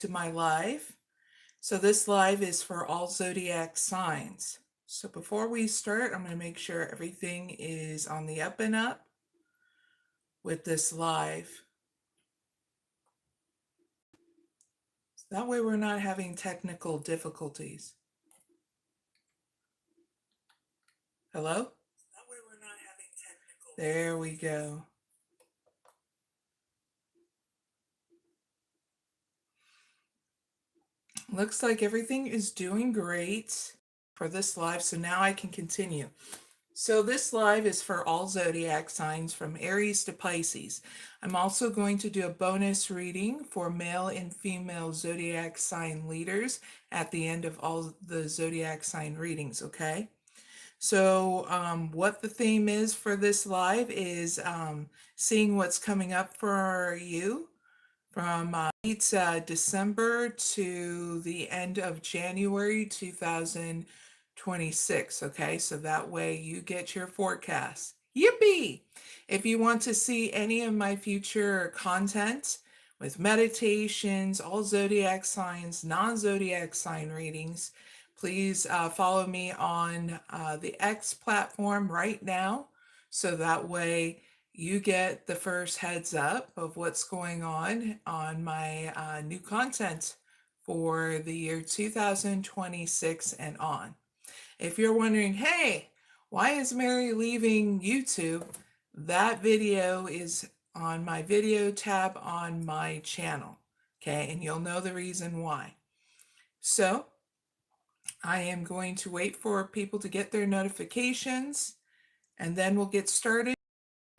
to my live. So this live is for all zodiac signs. So before we start, I'm going to make sure everything is on the up and up with this live. So that way we're not having technical difficulties. Hello? That way we're not having technical. There we go. Looks like everything is doing great for this live, so now I can continue. So this live is for all zodiac signs from Aries to Pisces. I'm also going to do a bonus reading for male and female zodiac sign leaders at the end of all the zodiac sign readings, okay? So what the theme is for this live is seeing what's coming up for you from December to the end of January 2026. Okay, so that way you get your forecast. Yippee! If you want to see any of my future content with meditations, all zodiac signs, non-zodiac sign readings, please follow me on the X platform right now. So that way you get the first heads up of what's going on my new content for the year 2026 and on. If you're wondering, hey, why is Mary leaving YouTube? That video is on my video tab on my channel, okay? And you'll know the reason why. So I am going to wait for people to get their notifications, and then we'll get started.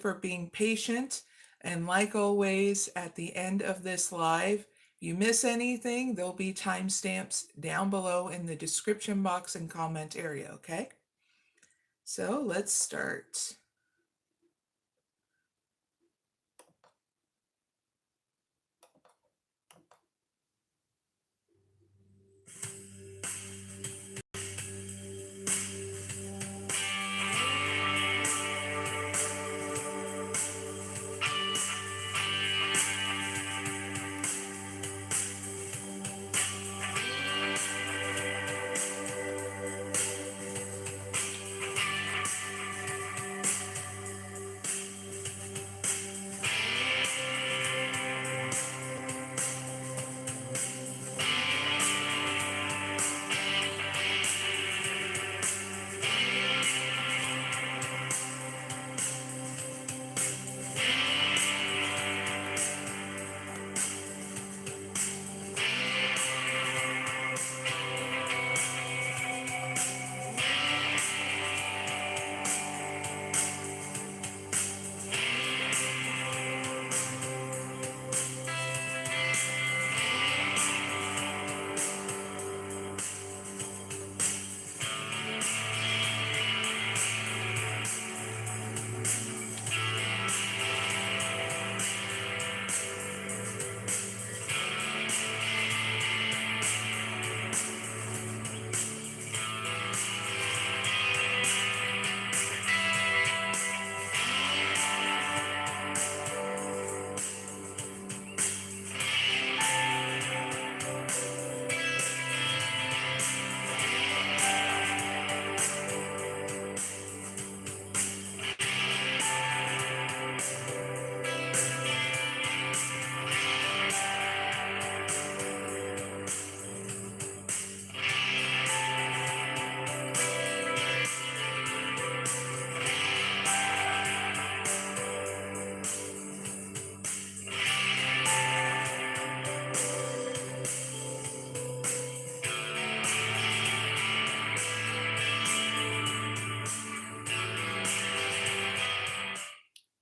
For being patient, and like always, at the end of this live, if you miss anything, there'll be timestamps down below in the description box and comment area, okay? So let's start.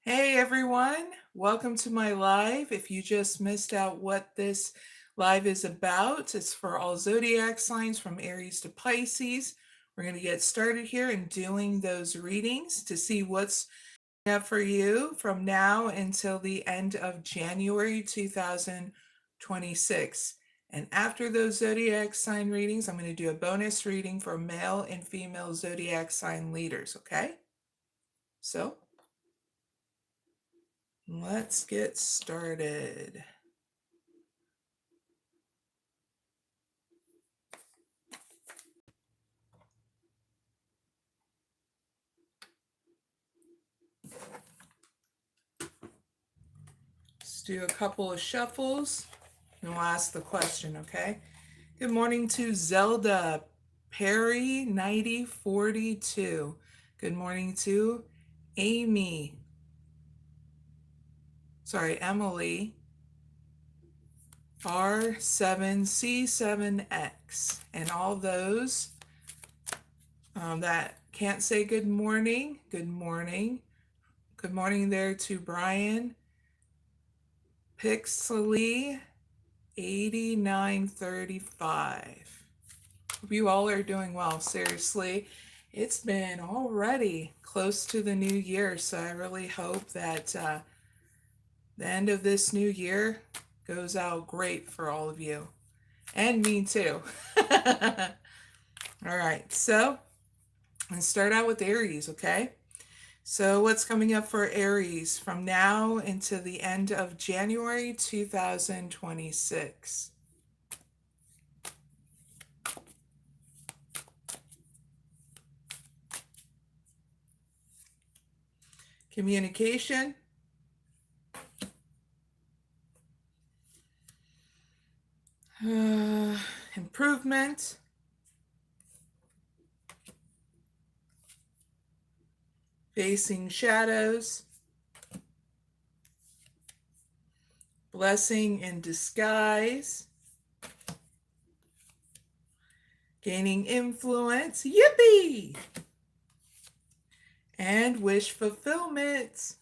Hey everyone, welcome to my live. If you just missed out what this live is about, it's for all zodiac signs from Aries to Pisces. We're going to get started here and doing those readings to see what's up for you from now until the end of January 2026. And after those zodiac sign readings, I'm going to do a bonus reading for male and female zodiac sign leaders, okay? So let's get started. Let's do a couple of shuffles and we'll ask the question, okay? Good morning to Zelda Perry 9042. Good morning to Emily R7C7X, and all those that can't say good morning, good morning. Good morning there to Brian Pixley 8935. Hope you all are doing well. Seriously, it's been already close to the new year, so I really hope that the end of this new year goes out great for all of you. And me too. All right, so let's start out with Aries, okay? So what's coming up for Aries from now into the end of January 2026? Communication, improvement, facing shadows, blessing in disguise, gaining influence, yippee, and wish fulfillment.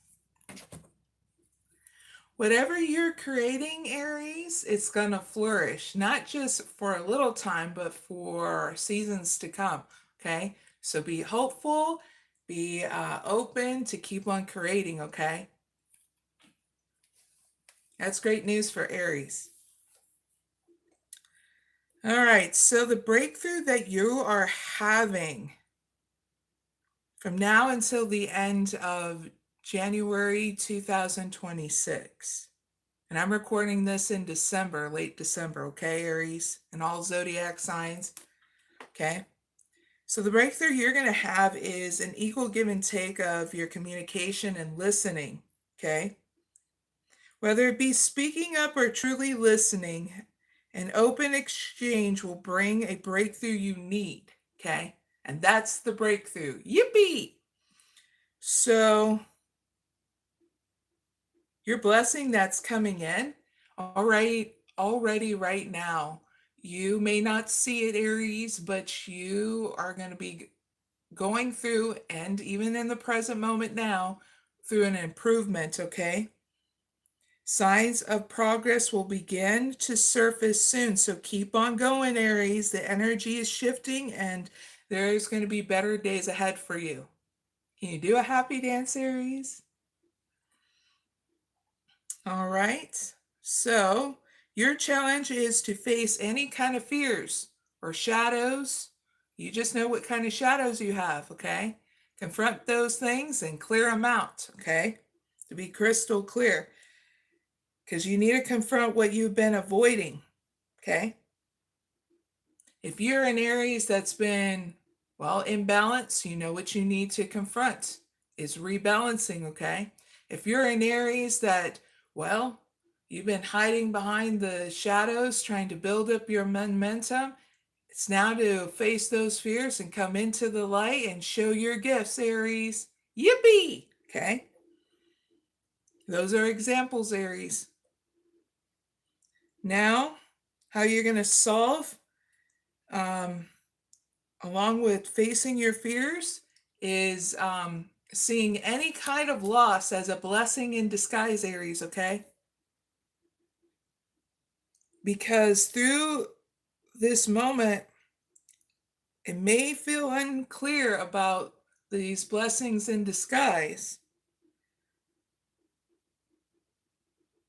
Whatever you're creating, Aries, it's going to flourish, not just for a little time, but for seasons to come, okay? So be hopeful, be open to keep on creating, okay? That's great news for Aries. All right, so the breakthrough that you are having from now until the end of January 2026. And I'm recording this in December, late December, okay, Aries, and all zodiac signs, okay? So the breakthrough you're going to have is an equal give and take of your communication and listening, okay? Whether it be speaking up or truly listening, an open exchange will bring a breakthrough you need, okay? And that's the breakthrough. Yippee! So your blessing that's coming in, already right now, you may not see it, Aries, but you are going to be going through, and even in the present moment now, through an improvement, okay? Signs of progress will begin to surface soon, so keep on going, Aries. The energy is shifting, and there's going to be better days ahead for you. Can you do a happy dance, Aries? All right. So your challenge is to face any kind of fears or shadows. You just know what kind of shadows you have, okay? Confront those things and clear them out, okay? To be crystal clear. Because you need to confront what you've been avoiding, okay? If you're in Aries that's been, well, imbalanced, you know what you need to confront is rebalancing, okay? If you're in Aries that, well, you've been hiding behind the shadows, trying to build up your momentum, it's now to face those fears and come into the light and show your gifts, Aries. Yippee! Okay? Those are examples, Aries. Now, how you're going to solve, along with facing your fears, is seeing any kind of loss as a blessing in disguise, Aries, okay? Because through this moment, it may feel unclear about these blessings in disguise,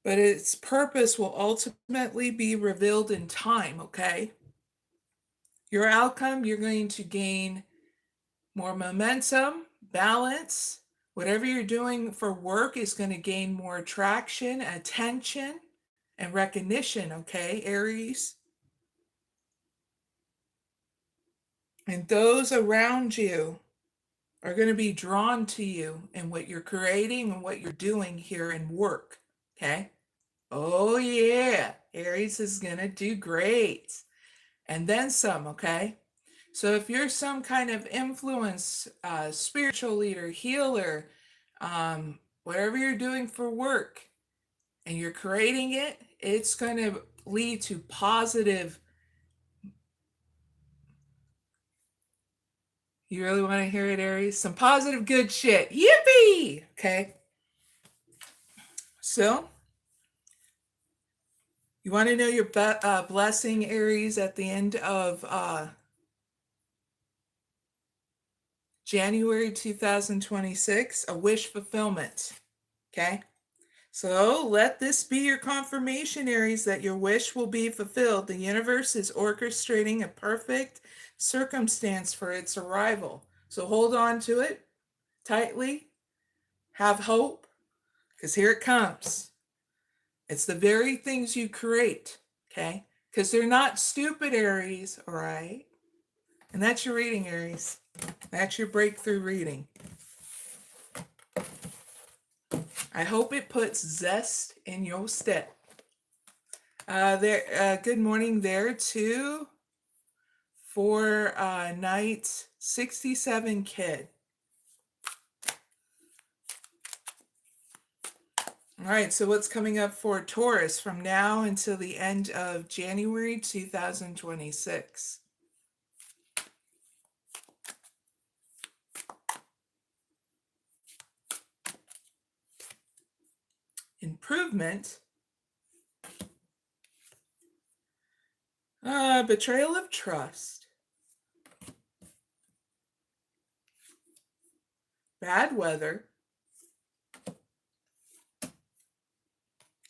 but its purpose will ultimately be revealed in time, okay? Your outcome, you're going to gain more momentum, balance. Whatever you're doing for work is going to gain more traction, attention, and recognition, okay, Aries? And those around you are going to be drawn to you and what you're creating and what you're doing here in work, okay? Oh, yeah. Aries is going to do great. And then some, okay? So if you're some kind of influence, spiritual leader, healer, whatever you're doing for work, and you're creating it, it's going to lead to positive. You really want to hear it, Aries? Some positive good shit. Yippee! Okay. So, you want to know your blessing, Aries, at the end of January 2026? A wish fulfillment. Okay. So let this be your confirmation, Aries, that your wish will be fulfilled. The universe is orchestrating a perfect circumstance for its arrival. So hold on to it tightly. Have hope, because here it comes. It's the very things you create, okay? Because they're not stupid, Aries, all right? And that's your reading, Aries. That's your breakthrough reading. I hope it puts zest in your step. Good morning there too for night 67 Kid. All right, so what's coming up for Taurus from now until the end of January 2026? Improvement. Betrayal of trust. Bad weather.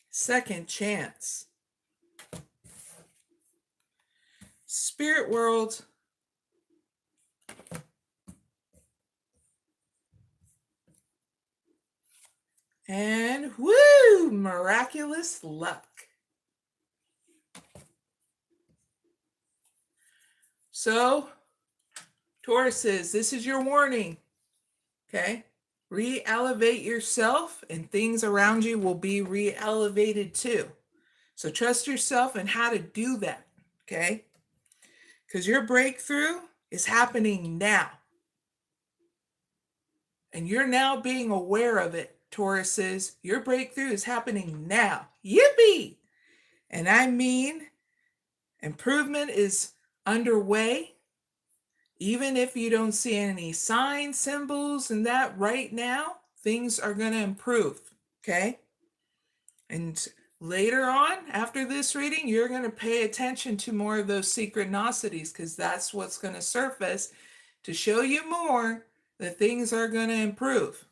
Second chance. Spirit world. And woo, miraculous luck. So, Tauruses, this is your warning. Okay? Re-elevate yourself and things around you will be re-elevated too. So trust yourself and how to do that. Okay? Because your breakthrough is happening now. And you're now being aware of it, Tauruses. Your breakthrough is happening now. Yippee! And I mean, improvement is underway. Even if you don't see any signs, symbols, and that right now, things are going to improve. Okay? And later on, after this reading, you're going to pay attention to more of those synchronicities because that's what's going to surface to show you more that things are going to improve.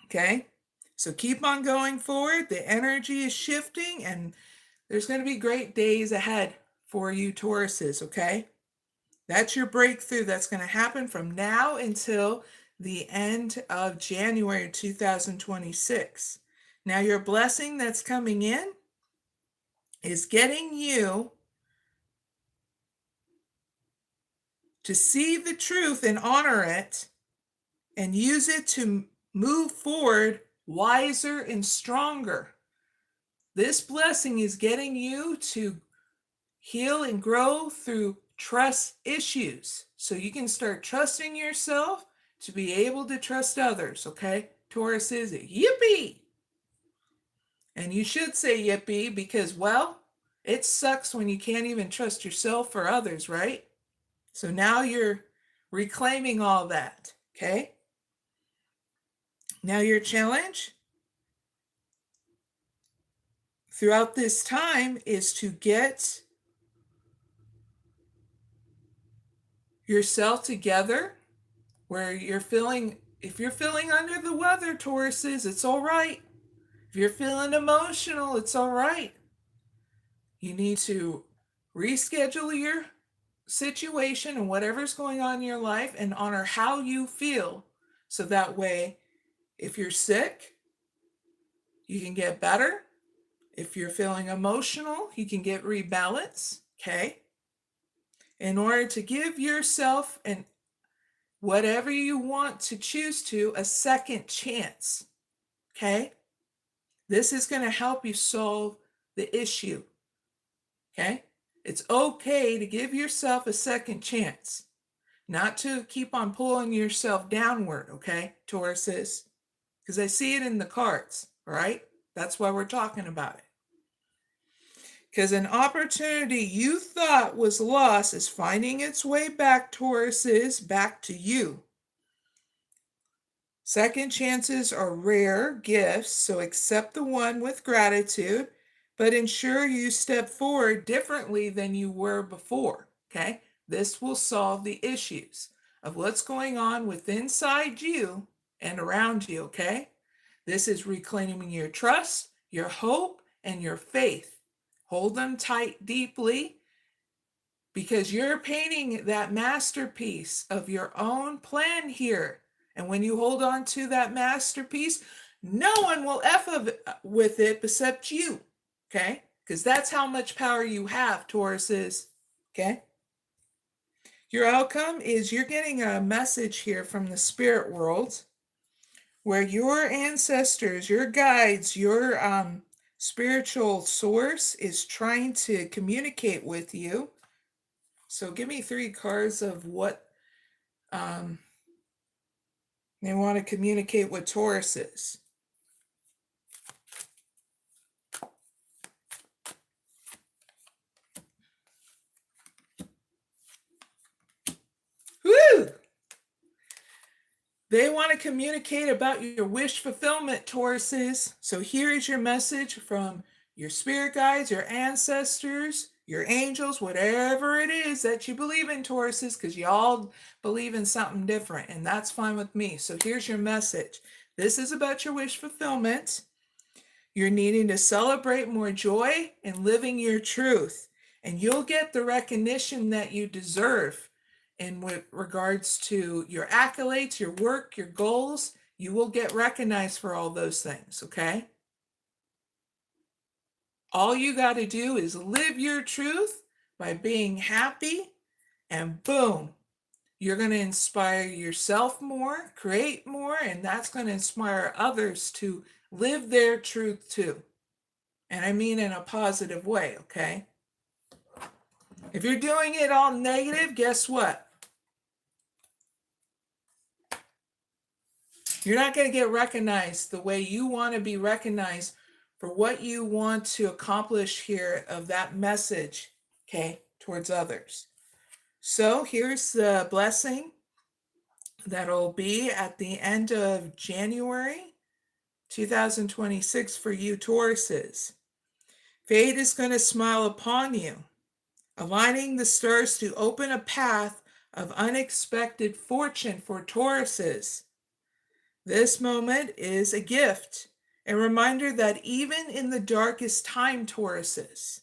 Okay? So keep on going forward. The energy is shifting and there's going to be great days ahead for you Tauruses, okay? That's your breakthrough that's going to happen from now until the end of January 2026. Now, your blessing that's coming in is getting you to see the truth and honor it and use it to move forward wiser and stronger. This blessing is getting you to heal and grow through trust issues. So you can start trusting yourself to be able to trust others, okay? Taurus is it. Yippee! And you should say yippee because, well, it sucks when you can't even trust yourself or others, right? So now you're reclaiming all that, okay? Now your challenge throughout this time is to get yourself together where you're feeling, if you're feeling under the weather, Tauruses, it's all right. If you're feeling emotional, it's all right. You need to reschedule your situation and whatever's going on in your life and honor how you feel. So that way, if you're sick, you can get better. If you're feeling emotional, you can get rebalanced, okay? In order to give yourself and whatever you want to choose to a second chance, okay? This is going to help you solve the issue. Okay? It's okay to give yourself a second chance, not to keep on pulling yourself downward, okay, Tauruses? Because I see it in the cards, all right? That's why we're talking about it. Because an opportunity you thought was lost is finding its way back, Tauruses, back to you. Second chances are rare gifts, so accept the one with gratitude, but ensure you step forward differently than you were before, okay? This will solve the issues of what's going on within inside you and around you, okay? This is reclaiming your trust, your hope, and your faith. Hold them tight deeply, because you're painting that masterpiece of your own plan here. And when you hold on to that masterpiece, no one will F with it except you, okay? Because that's how much power you have, Tauruses, okay? Your outcome is you're getting a message here from the spirit world where your ancestors, your guides, your spiritual source is trying to communicate with you. So give me 3 cards of what they want to communicate with Tauruses. Woo! They want to communicate about your wish fulfillment, Tauruses. So here is your message from your spirit guides, your ancestors, your angels, whatever it is that you believe in, Tauruses, because you all believe in something different, and that's fine with me. So here's your message. This is about your wish fulfillment. You're needing to celebrate more joy and living your truth, and you'll get the recognition that you deserve. And with regards to your accolades, your work, your goals, you will get recognized for all those things, okay? All you got to do is live your truth by being happy, and boom, you're going to inspire yourself more, create more, and that's going to inspire others to live their truth too. And I mean in a positive way, okay? If you're doing it all negative, guess what? You're not going to get recognized the way you want to be recognized for what you want to accomplish here of that message, okay, towards others. So here's the blessing that'll be at the end of January 2026 for you Tauruses. Fate is going to smile upon you, aligning the stars to open a path of unexpected fortune for Tauruses. This moment is a gift, a reminder that even in the darkest time, Tauruses,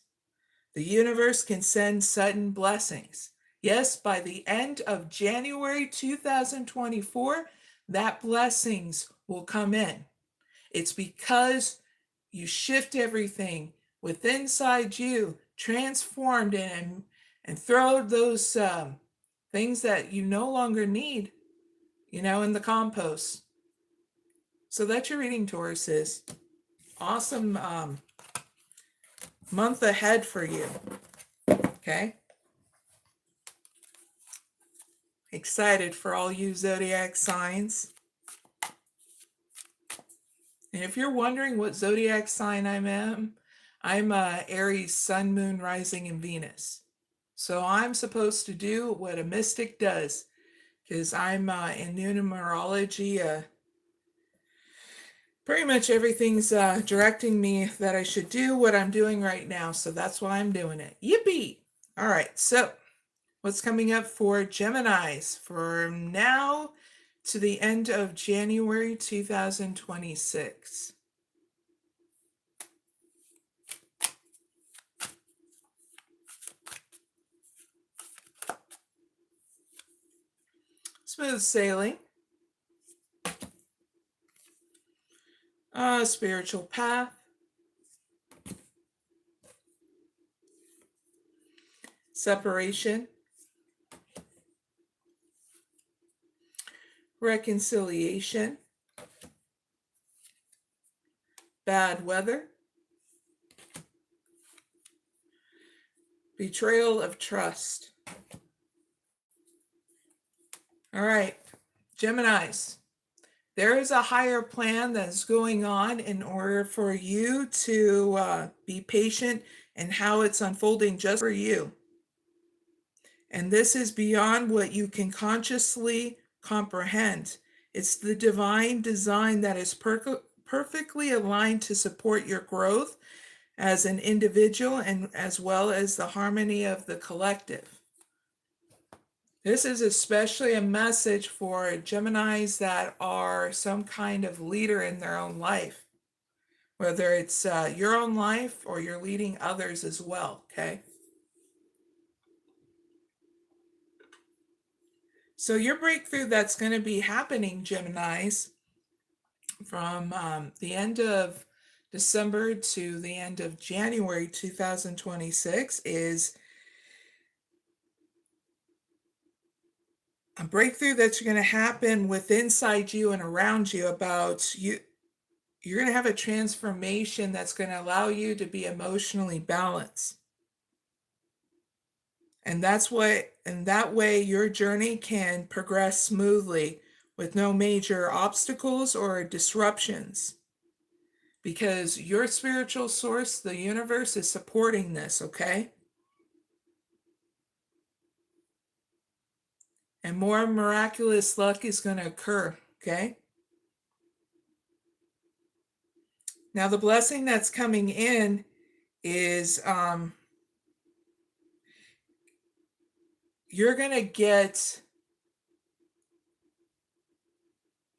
the universe can send sudden blessings. Yes, by the end of January 2024, that blessings will come in. It's because you shift everything within inside you, transformed and throw those things that you no longer need, in the compost. So that's your reading, Tauruses. Awesome month ahead for you. Okay? Excited for all you Zodiac signs. And if you're wondering what Zodiac sign I'm Aries, Sun, Moon, Rising, and Venus. So I'm supposed to do what a mystic does, because I'm in numerology. Pretty much everything's directing me that I should do what I'm doing right now. So that's why I'm doing it. Yippee! All right, so what's coming up for Geminis from now to the end of January 2026? Smooth sailing. Spiritual path. Separation. Reconciliation. Bad weather. Betrayal of trust. All right, Geminis. There is a higher plan that's going on in order for you to be patient in how it's unfolding just for you. And this is beyond what you can consciously comprehend. It's the divine design that is perfectly aligned to support your growth as an individual and as well as the harmony of the collective. This is especially a message for Geminis that are some kind of leader in their own life, whether it's your own life or you're leading others as well, okay? So your breakthrough that's going to be happening, Geminis, from the end of December to the end of January 2026 is a breakthrough that's going to happen with inside you and around you about you. You're going to have a transformation that's going to allow you to be emotionally balanced. And that way your journey can progress smoothly with no major obstacles or disruptions. Because your spiritual source, the universe, is supporting this, okay? And more miraculous luck is going to occur, okay? Now, the blessing that's coming in is you're going to get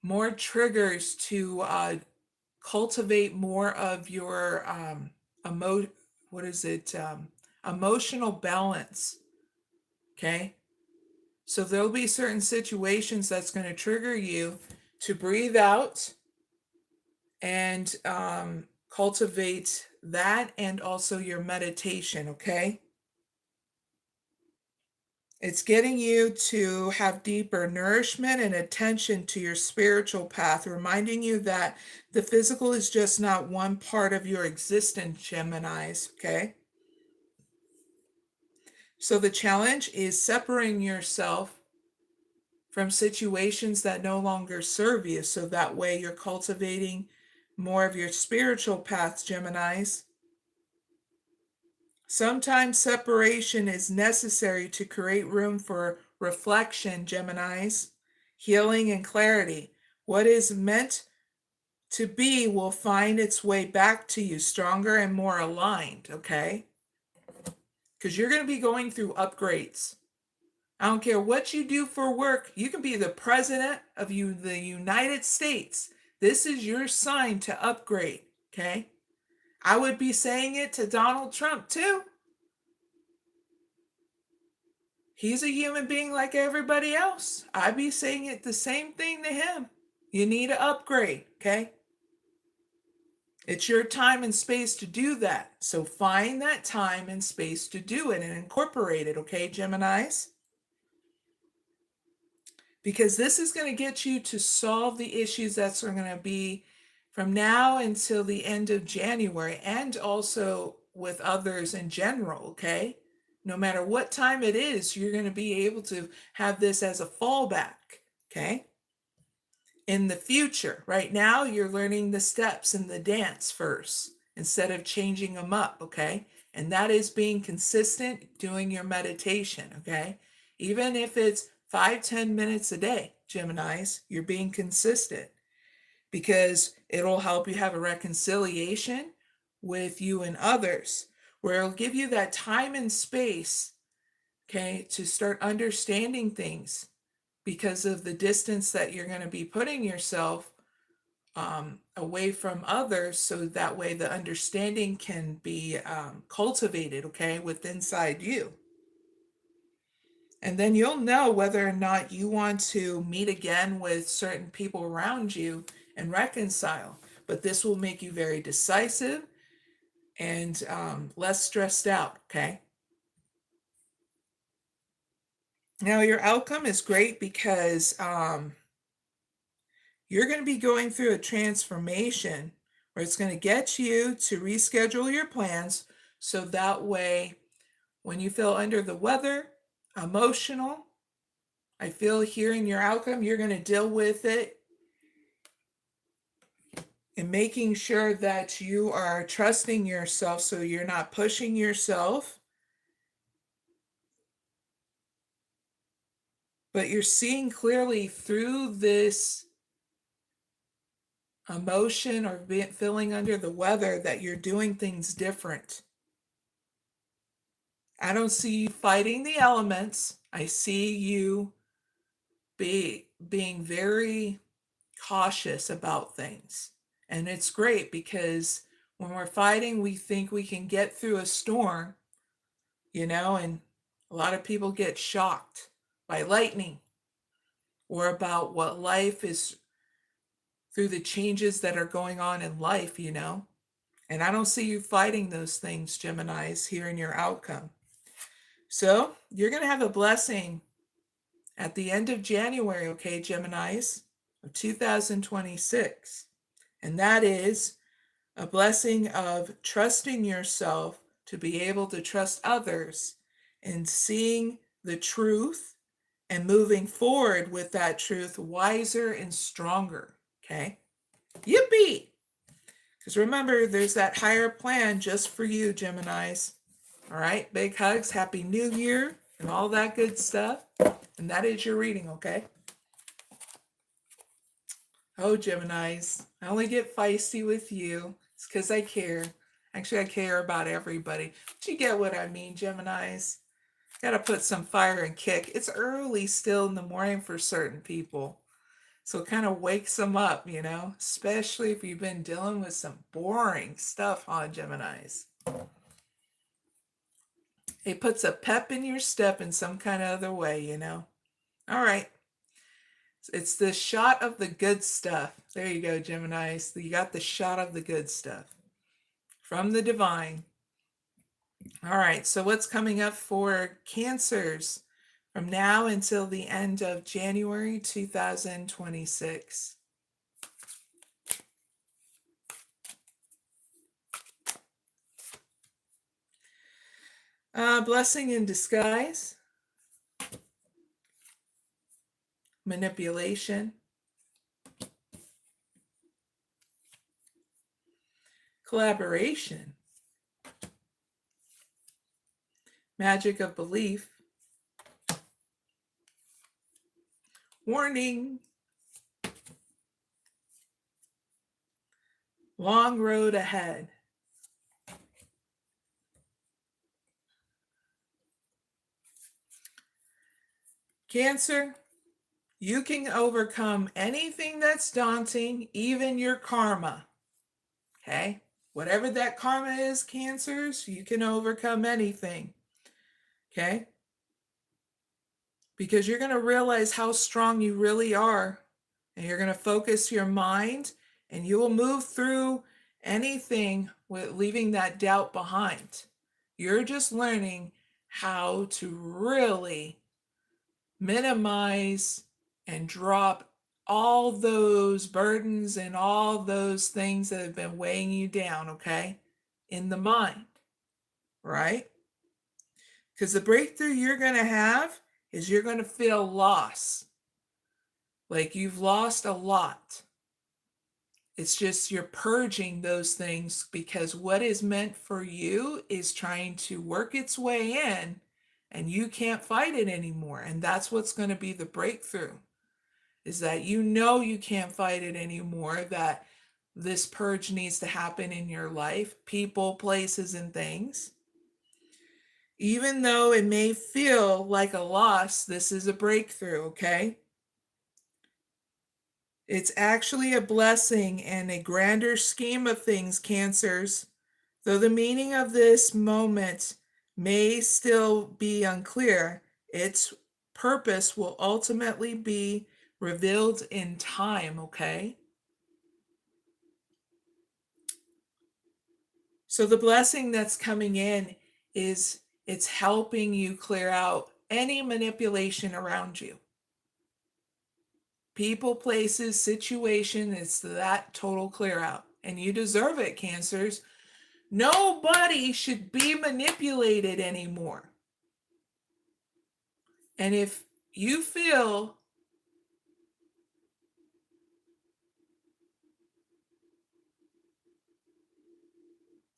more triggers to cultivate more of your emotional balance, okay? So there'll be certain situations that's going to trigger you to breathe out and cultivate that, and also your meditation, okay? It's getting you to have deeper nourishment and attention to your spiritual path, reminding you that the physical is just not one part of your existence, Geminis, okay? So the challenge is separating yourself from situations that no longer serve you, so that way you're cultivating more of your spiritual path, Geminis. Sometimes separation is necessary to create room for reflection, Geminis, healing and clarity. What is meant to be will find its way back to you stronger and more aligned, okay? Because you're going to be going through upgrades. I don't care what you do for work. You can be the president of the United States. This is your sign to upgrade, okay? I would be saying it to Donald Trump too. He's a human being like everybody else. I'd be saying it the same thing to him. You need to upgrade, okay? It's your time and space to do that. So find that time and space to do it and incorporate it, okay, Geminis? Because this is going to get you to solve the issues that's going to be from now until the end of January, and also with others in general, okay? No matter what time it is, you're going to be able to have this as a fallback, okay? In the future, right now, you're learning the steps in the dance first instead of changing them up, okay? And that is being consistent, doing your meditation, okay? Even if it's 5-10 minutes a day, Geminis, you're being consistent, because it'll help you have a reconciliation with you and others, where it'll give you that time and space, okay, to start understanding things because of the distance that you're going to be putting yourself away from others, so that way the understanding can be cultivated, okay, with inside you. And then you'll know whether or not you want to meet again with certain people around you and reconcile. But this will make you very decisive and less stressed out, okay? Now, your outcome is great because you're going to be going through a transformation where it's going to get you to reschedule your plans, so that way When you feel under the weather, emotional, I feel here in your outcome, you're going to deal with it and making sure that you are trusting yourself so you're not pushing yourself, but you're seeing clearly through this emotion or feeling under the weather that you're doing things different. I don't see you fighting the elements. I see you being very cautious about things. And it's great because when we're fighting, we think we can get through a storm, and a lot of people get shocked by lightning or about what life is through the changes that are going on in life, And I don't see you fighting those things, Geminis, here in your outcome. So you're going to have a blessing at the end of January, okay, Geminis, of 2026. And that is a blessing of trusting yourself to be able to trust others and seeing the truth and moving forward with that truth wiser and stronger, okay? Yippee! Because remember, there's that higher plan just for you, Geminis. All right, big hugs, Happy New Year, and all that good stuff. And that is your reading, okay? Oh, Geminis, I only get feisty with you. It's because I care. Actually, I care about everybody. But you get what I mean, Geminis. Got to put some fire and kick. It's early still in the morning for certain people. So it kind of wakes them up, especially if you've been dealing with some boring stuff, huh, Geminis? It puts a pep in your step in some kind of other way, All right. It's the shot of the good stuff. There you go, Geminis. You got the shot of the good stuff from the divine. All right, so what's coming up for Cancers from now until the end of January 2026? Blessing in disguise, manipulation, collaboration, magic of belief, warning, long road ahead. Cancer, you can overcome anything that's daunting, even your karma. Okay? Whatever that karma is, Cancers, you can overcome anything. Okay? Because you're going to realize how strong you really are. And you're going to focus your mind and you will move through anything with leaving that doubt behind. You're just learning how to really minimize and drop all those burdens and all those things that have been weighing you down, okay, in the mind, right? Because the breakthrough you're going to have is you're going to feel loss. Like you've lost a lot. It's just you're purging those things because what is meant for you is trying to work its way in and you can't fight it anymore. And that's what's going to be the breakthrough, is that you can't fight it anymore, that this purge needs to happen in your life, people, places, and things. Even though it may feel like a loss, this is a breakthrough, okay? It's actually a blessing and a grander scheme of things, Cancers. Though the meaning of this moment may still be unclear, its purpose will ultimately be revealed in time, okay? So the blessing that's coming in is it's helping you clear out any manipulation around you. People, places, situation, it's that total clear out. And you deserve it, Cancers. Nobody should be manipulated anymore. And if you feel,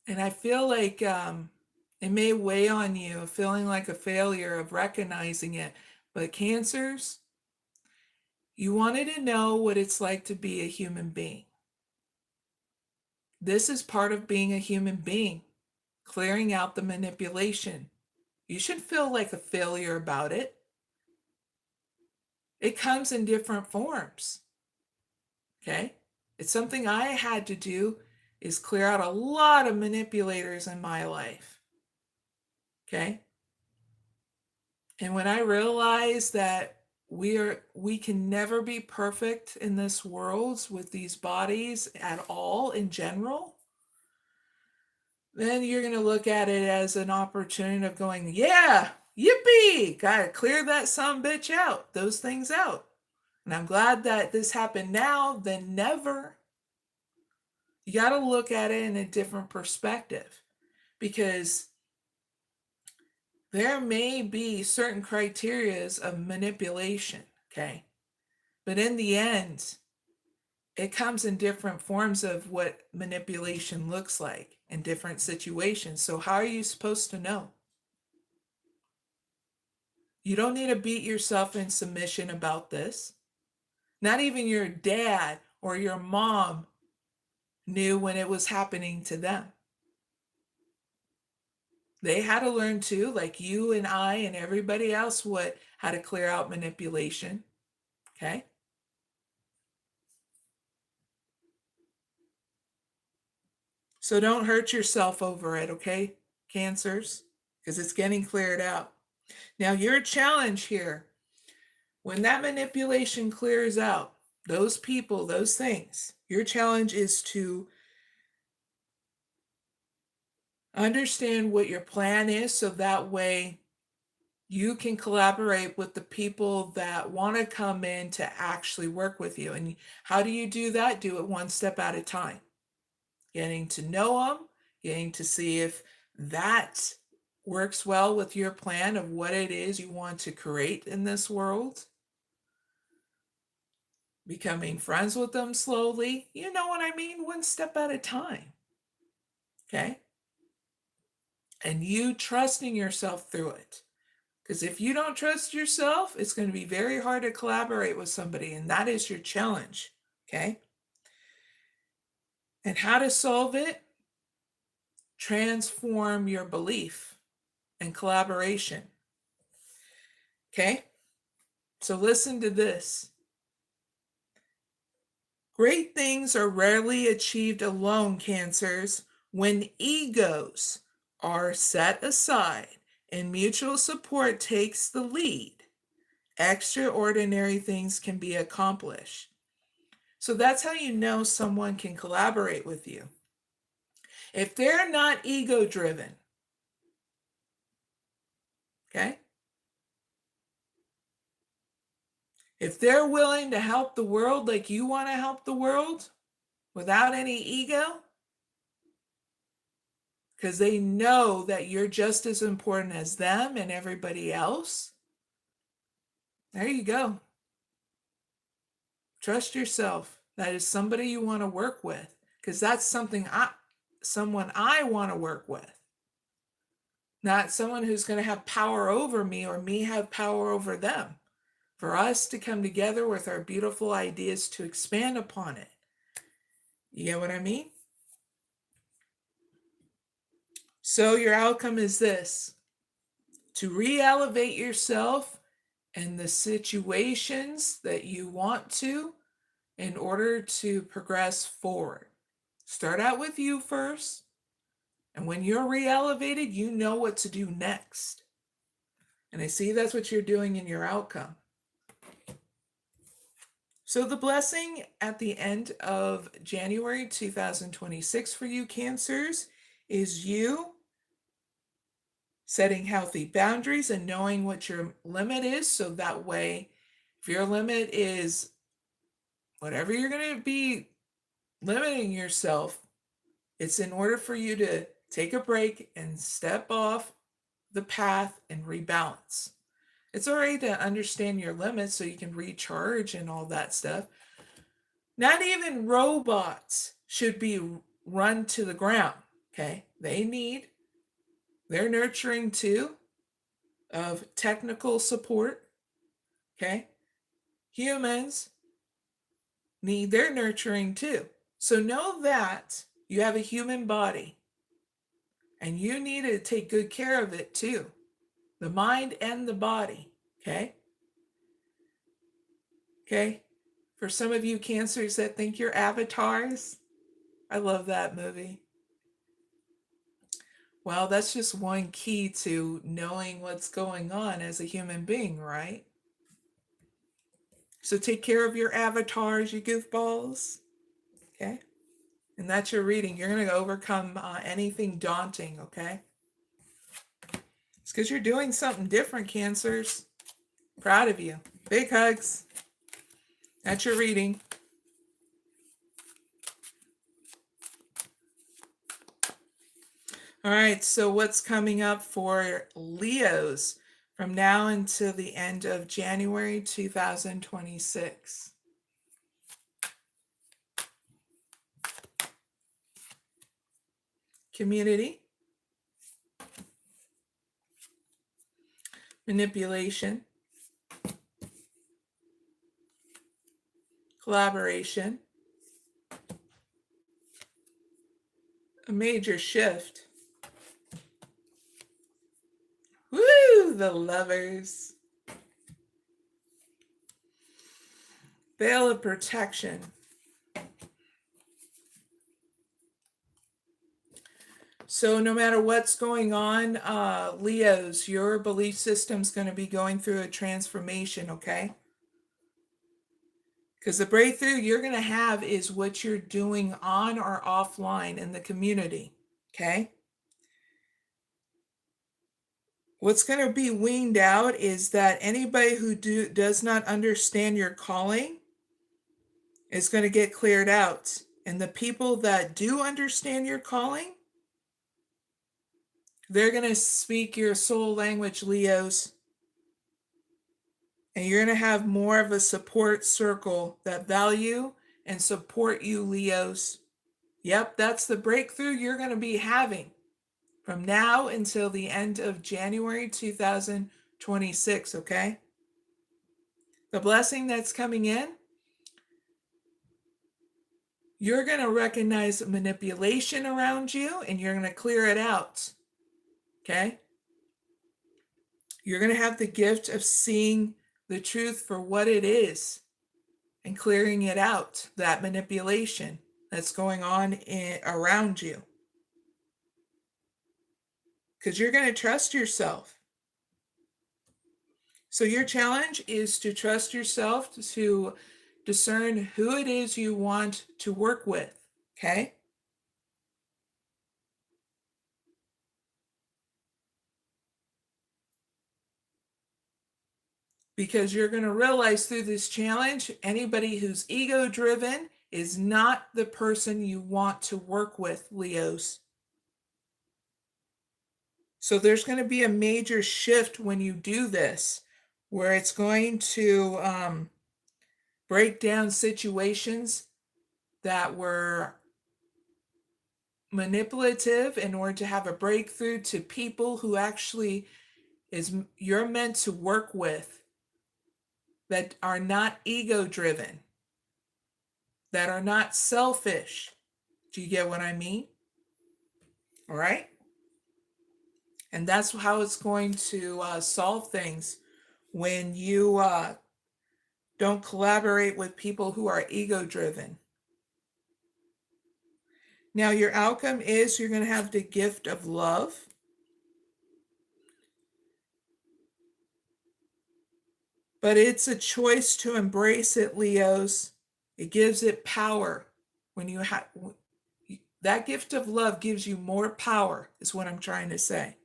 and I feel like it may weigh on you, feeling like a failure of recognizing it, but Cancers, you wanted to know what it's like to be a human being. This is part of being a human being, clearing out the manipulation. You should feel like a failure about it. It comes in different forms. Okay? It's something I had to do, is clear out a lot of manipulators in my life. Okay? And when I realized that we can never be perfect in this world with these bodies at all in general, then you're going to look at it as an opportunity of going, yeah, yippee, gotta clear that sumbitch out, those things out. And I'm glad that this happened now than never. You got to look at it in a different perspective, because there may be certain criterias of manipulation, okay? But in the end, it comes in different forms of what manipulation looks like in different situations. So how are you supposed to know? You don't need to beat yourself in submission about this. Not even your dad or your mom knew when it was happening to them. They had to learn too, like you and I and everybody else, how to clear out manipulation. Okay? So don't hurt yourself over it, okay, Cancers? Because it's getting cleared out. Now, your challenge here, when that manipulation clears out, those people, those things, your challenge is to understand what your plan is, so that way you can collaborate with the people that want to come in to actually work with you. And how do you do that? Do it one step at a time. Getting to know them, getting to see if that works well with your plan of what it is you want to create in this world. Becoming friends with them slowly. You know what I mean? One step at a time. Okay? And you trusting yourself through it. Because if you don't trust yourself, it's going to be very hard to collaborate with somebody. And that is your challenge. Okay? And how to solve it? Transform your belief and collaboration. Okay? So listen to this. Great things are rarely achieved alone, Cancers, when egos are set aside and mutual support takes the lead. Extraordinary things can be accomplished. So that's how you know someone can collaborate with you. If they're not ego driven, okay? If they're willing to help the world like you want to help the world without any ego, because they know that you're just as important as them and everybody else, there you go. Trust yourself. That is somebody you want to work with, because that's someone I want to work with. Not someone who's going to have power over me or me have power over them. For us to come together with our beautiful ideas to expand upon it. You get what I mean? So your outcome is this: to re-elevate yourself and the situations that you want to in order to progress forward. Start out with you first, and when you're re-elevated, you know what to do next. And I see that's what you're doing in your outcome. So the blessing at the end of January 2026 for you, Cancers, is you setting healthy boundaries and knowing what your limit is, so that way, if your limit is whatever you're going to be limiting yourself, it's in order for you to take a break and step off the path and rebalance. It's all right to understand your limits so you can recharge and all that stuff. Not even robots should be run to the ground, okay? They're nurturing too of technical support, okay? Humans need their nurturing too. So know that you have a human body and you need to take good care of it too. The mind and the body, okay? Okay? For some of you Cancers that think you're avatars, I love that movie. Well, that's just one key to knowing what's going on as a human being, right? So take care of your avatars, you goofballs. Okay? And that's your reading. You're going to overcome anything daunting, okay? It's because you're doing something different, Cancers. Proud of you. Big hugs. That's your reading. All right, so what's coming up for Leos from now until the end of January 2026? Community, manipulation, collaboration, a major shift. Woo, the Lovers. Veil of protection. So no matter what's going on, Leos, your belief system's going to be going through a transformation, okay? Because the breakthrough you're going to have is what you're doing on or offline in the community, okay? What's going to be weaned out is that anybody who does not understand your calling is going to get cleared out. And the people that do understand your calling, they're going to speak your soul language, Leos. And you're going to have more of a support circle that value and support you, Leos. Yep, that's the breakthrough you're going to be having from now until the end of January 2026, okay? The blessing that's coming in, you're going to recognize manipulation around you and you're going to clear it out, okay? You're going to have the gift of seeing the truth for what it is and clearing it out, that manipulation that's going on around you. Because you're going to trust yourself. So your challenge is to trust yourself to discern who it is you want to work with, okay? Because you're going to realize through this challenge, anybody who's ego-driven is not the person you want to work with, Leos. So there's going to be a major shift when you do this, where it's going to break down situations that were manipulative in order to have a breakthrough to people who actually you're meant to work with, that are not ego-driven, that are not selfish. Do you get what I mean? All right? And that's how it's going to solve things when you don't collaborate with people who are ego-driven. Now, your outcome is you're going to have the gift of love. But it's a choice to embrace it, Leos. It gives it power. When you have that gift of love gives you more power, is what I'm trying to say.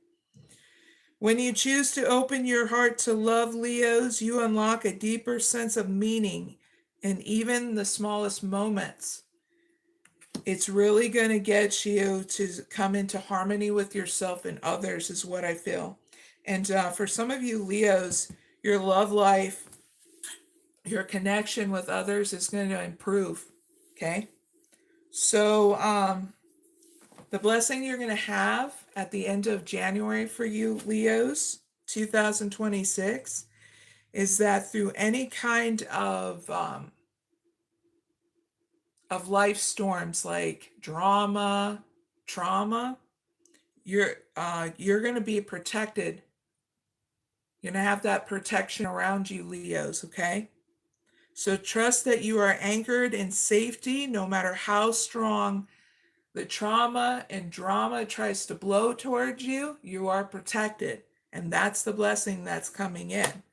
When you choose to open your heart to love, Leos, you unlock a deeper sense of meaning in even the smallest moments. It's really going to get you to come into harmony with yourself and others, is what I feel. And for some of you Leos, Your love life, your connection with others is going to improve. Okay. So, the blessing you're going to have at the end of January for you, Leos, 2026, is that through any kind of life storms like drama, trauma, you're going to be protected. You're going to have that protection around you, Leos, okay? So trust that you are anchored in safety no matter how strong the trauma and drama tries to blow towards you, you are protected. And that's the blessing that's coming in.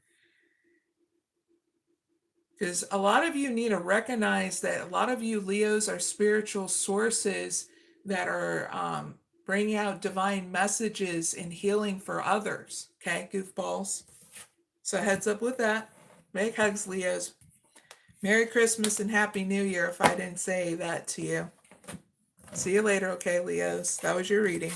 Because a lot of you need to recognize that a lot of you Leos are spiritual sources that are bringing out divine messages and healing for others. Okay, goofballs. So heads up with that. Make hugs, Leos. Merry Christmas and Happy New Year if I didn't say that to you. See you later, okay, Leos? That was your reading.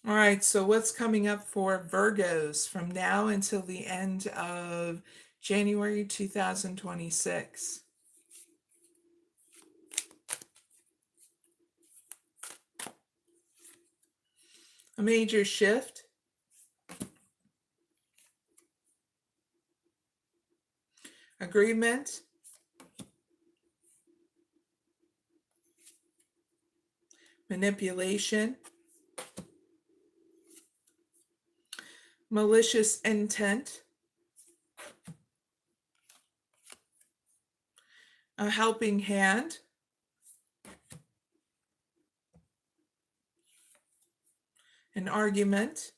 All right, so what's coming up for Virgos from now until the end of January 2026? A major shift. Agreement. Manipulation. Malicious intent. A helping hand. An argument.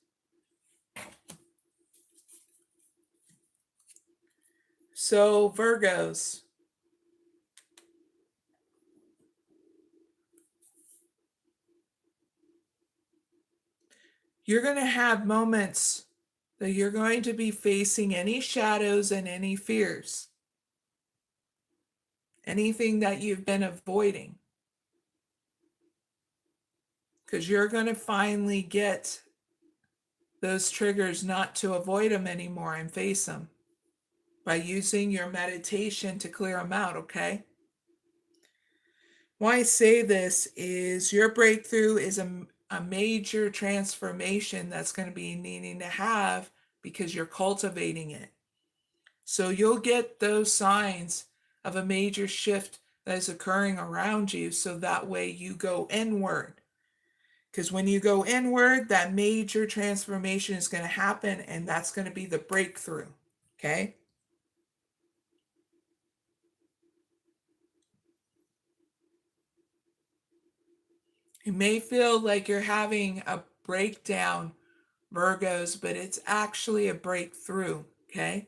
So Virgos, you're going to have moments that you're going to be facing any shadows and any fears, anything that you've been avoiding, because you're going to finally get those triggers not to avoid them anymore and face them by using your meditation to clear them out, okay? Why I say this is your breakthrough is a major transformation that's going to be needing to have because you're cultivating it. So you'll get those signs of a major shift that is occurring around you, so that way you go inward. Because when you go inward, that major transformation is going to happen, and that's going to be the breakthrough, okay? You may feel like you're having a breakdown, Virgos, but it's actually a breakthrough, okay?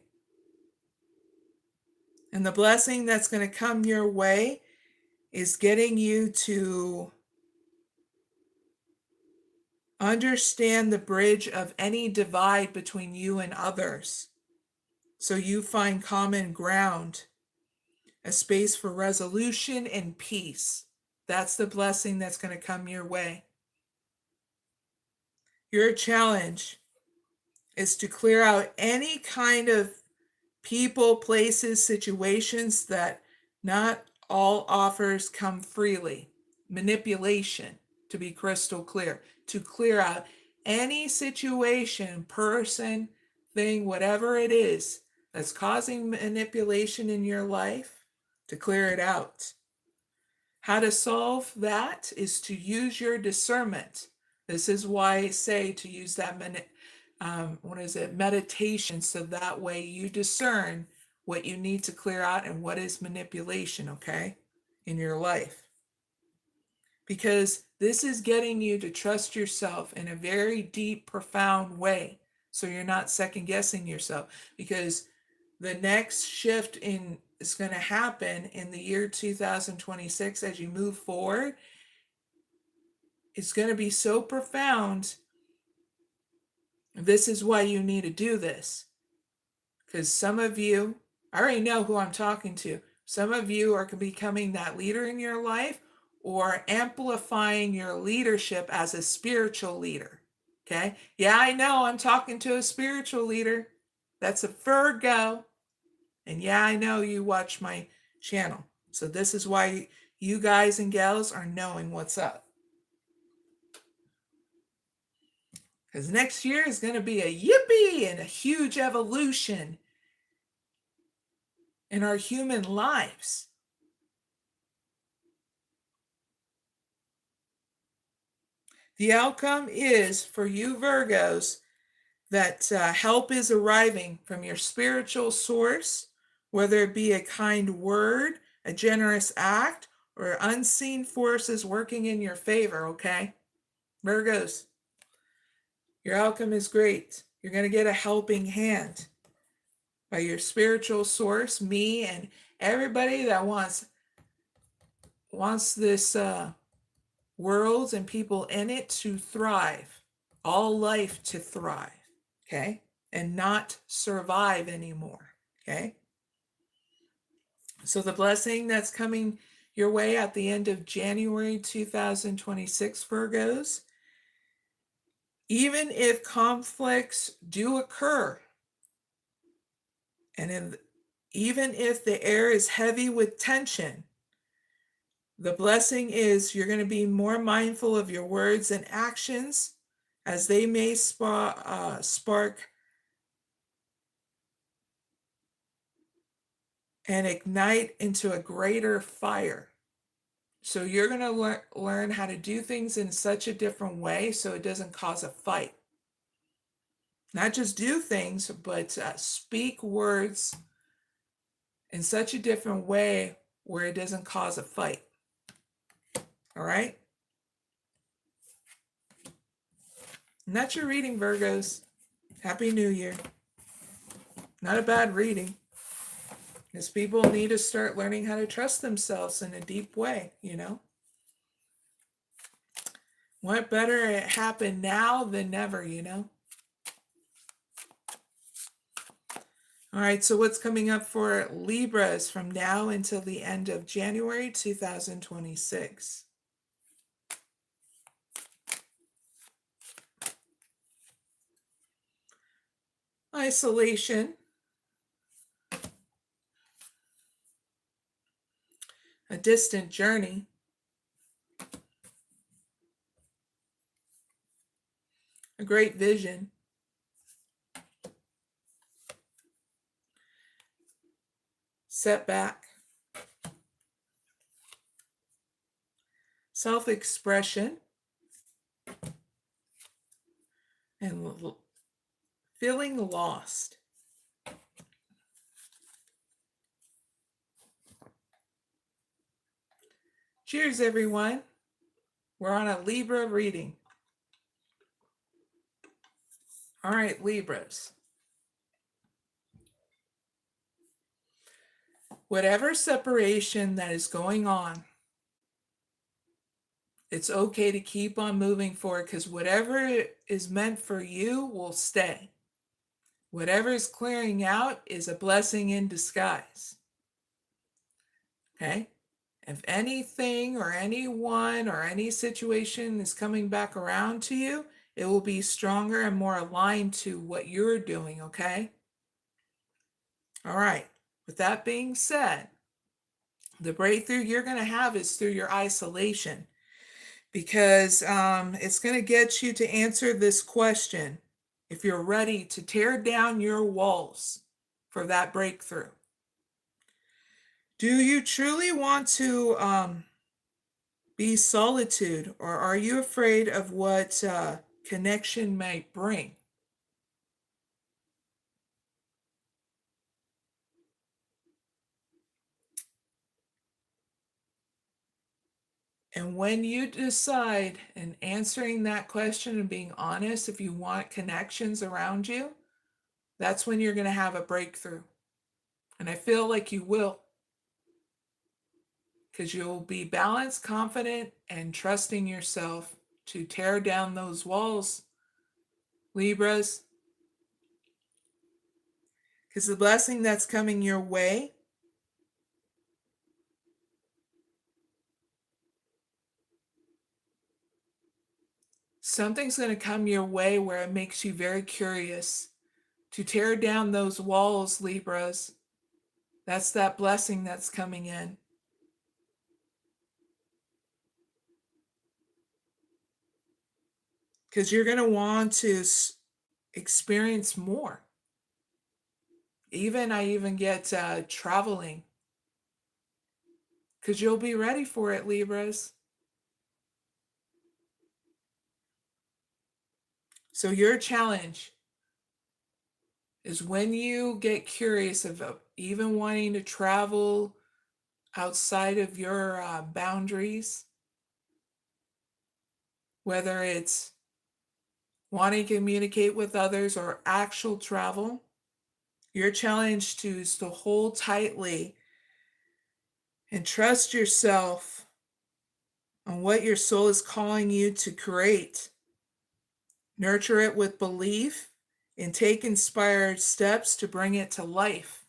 And the blessing that's going to come your way is getting you to understand the bridge of any divide between you and others. So you find common ground, a space for resolution and peace. That's the blessing that's going to come your way. Your challenge is to clear out any kind of people, places, situations that not all offers come freely. Manipulation, to be crystal clear, to clear out any situation, person, thing, whatever it is that's causing manipulation in your life, to clear it out. How to solve that is to use your discernment. This is why I say to use that meditation, so that way you discern what you need to clear out and what is manipulation, okay, in your life. Because this is getting you to trust yourself in a very deep, profound way, so you're not second guessing yourself. Because the next shift is going to happen in the year 2026 as you move forward. It's going to be so profound This is why you need to do this. Because some of you, I already know who I'm talking to. Some of you are becoming that leader in your life or amplifying your leadership as a spiritual leader. Okay? Yeah, I know I'm talking to a spiritual leader. That's a Virgo. And yeah, I know you watch my channel. So this is why you guys and gals are knowing what's up. Because next year is going to be a yippee and a huge evolution in our human lives. The outcome is for you Virgos that help is arriving from your spiritual source, whether it be a kind word, a generous act, or unseen forces working in your favor, okay? Virgos, your outcome is great. You're going to get a helping hand by your spiritual source, me, and everybody that wants this world and people in it to thrive, all life to thrive, okay? And not survive anymore, okay? So the blessing that's coming your way at the end of January 2026, Virgos, even if conflicts do occur, and even if the air is heavy with tension, the blessing is you're going to be more mindful of your words and actions as they may spark and ignite into a greater fire. So you're going to learn how to do things in such a different way so it doesn't cause a fight. Not just do things, but speak words in such a different way where it doesn't cause a fight. All right? And that's your reading, Virgos. Happy New Year. Not a bad reading. Because people need to start learning how to trust themselves in a deep way, you know? What better it happen now than never, you know? All right, so what's coming up for Libras from now until the end of January 2026? Isolation. A distant journey. A great vision. Setback. Self-expression. And feeling lost. Cheers, everyone. We're on a Libra reading. All right, Libras. Whatever separation that is going on, it's okay to keep on moving forward because whatever is meant for you will stay. Whatever is clearing out is a blessing in disguise. Okay? If anything or anyone or any situation is coming back around to you, it will be stronger and more aligned to what you're doing, okay? All right. With that being said, the breakthrough you're going to have is through your isolation because it's going to get you to answer this question if you're ready to tear down your walls for that breakthrough. Do you truly want to be solitude, or are you afraid of what connection might bring? And when you decide in answering that question and being honest, if you want connections around you, that's when you're going to have a breakthrough. And I feel like you will. Because you'll be balanced, confident, and trusting yourself to tear down those walls Libras, because the blessing that's coming your way something's going to come your way where it makes you very curious to tear down those walls, Libras. That's that blessing that's coming in. Because you're going to want to experience more. I even get traveling. Because you'll be ready for it, Libras. So your challenge is when you get curious of even wanting to travel outside of your boundaries, whether it's wanting to communicate with others or actual travel, your challenge is to hold tightly and trust yourself on what your soul is calling you to create. Nurture it with belief and take inspired steps to bring it to life.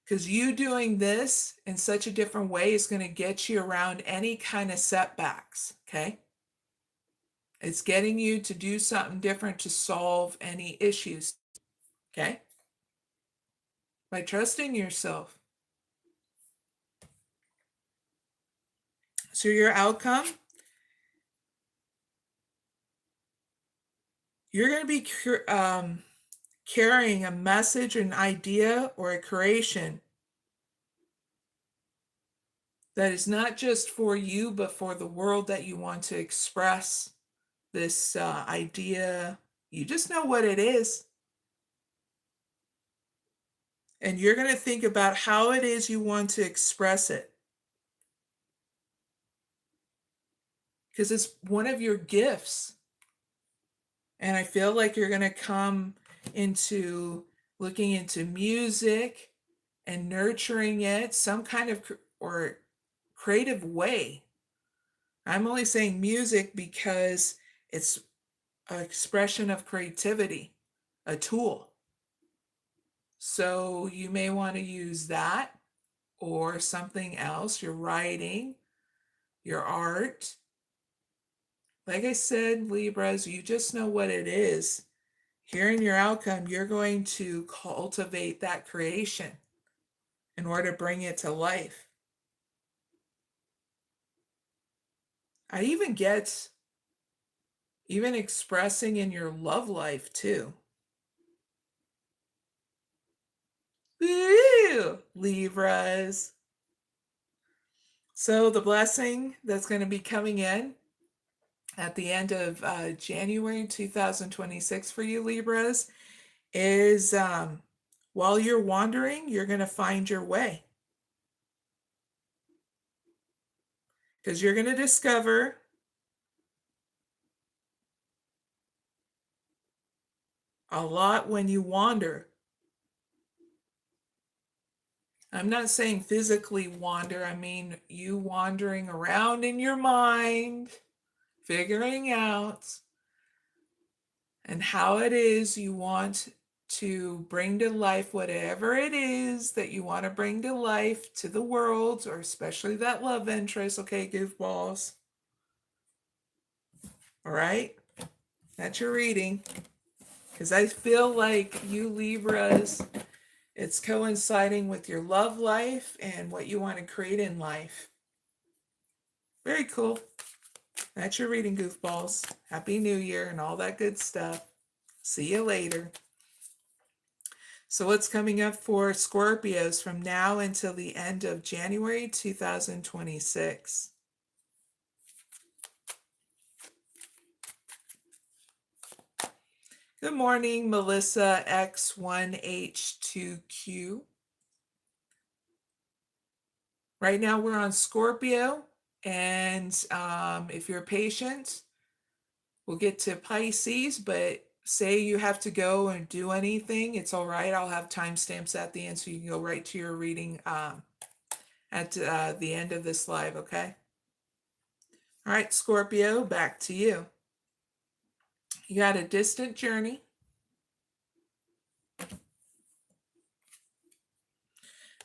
Because you doing this in such a different way is going to get you around any kind of setbacks, okay? It's getting you to do something different to solve any issues, okay? By trusting yourself. So your outcome, you're going to be carrying a message, an idea, or a creation that is not just for you, but for the world that you want to express this idea. You just know what it is. And you're going to think about how it is you want to express it. Because it's one of your gifts. And I feel like you're going to come into looking into music and nurturing it some kind of or creative way. I'm only saying music because it's an expression of creativity, a tool. So you may want to use that or something else, your writing, your art. Like I said, Libras, you just know what it is. Here in your outcome, you're going to cultivate that creation in order to bring it to life. I even get expressing in your love life too. Woo! Libras. So the blessing that's going to be coming in at the end of January 2026 for you, Libras, is while you're wandering, you're going to find your way. Because you're going to discover a lot when you wander. I'm not saying physically wander, I mean you wandering around in your mind, figuring out and how it is you want to bring to life whatever it is that you want to bring to life to the world, or especially that love interest, okay, goofballs? All right? That's your reading. Because I feel like you Libras, it's coinciding with your love life and what you want to create in life. Very cool. That's your reading, goofballs. Happy New Year and all that good stuff. See you later. So what's coming up for Scorpios from now until the end of January 2026? Good morning, Melissa X1H2Q. Right now we're on Scorpio, and if you're patient, we'll get to Pisces, but say you have to go and do anything, it's all right. I'll have timestamps at the end so you can go right to your reading at the end of this live, okay? All right, Scorpio, back to you. You got a distant journey.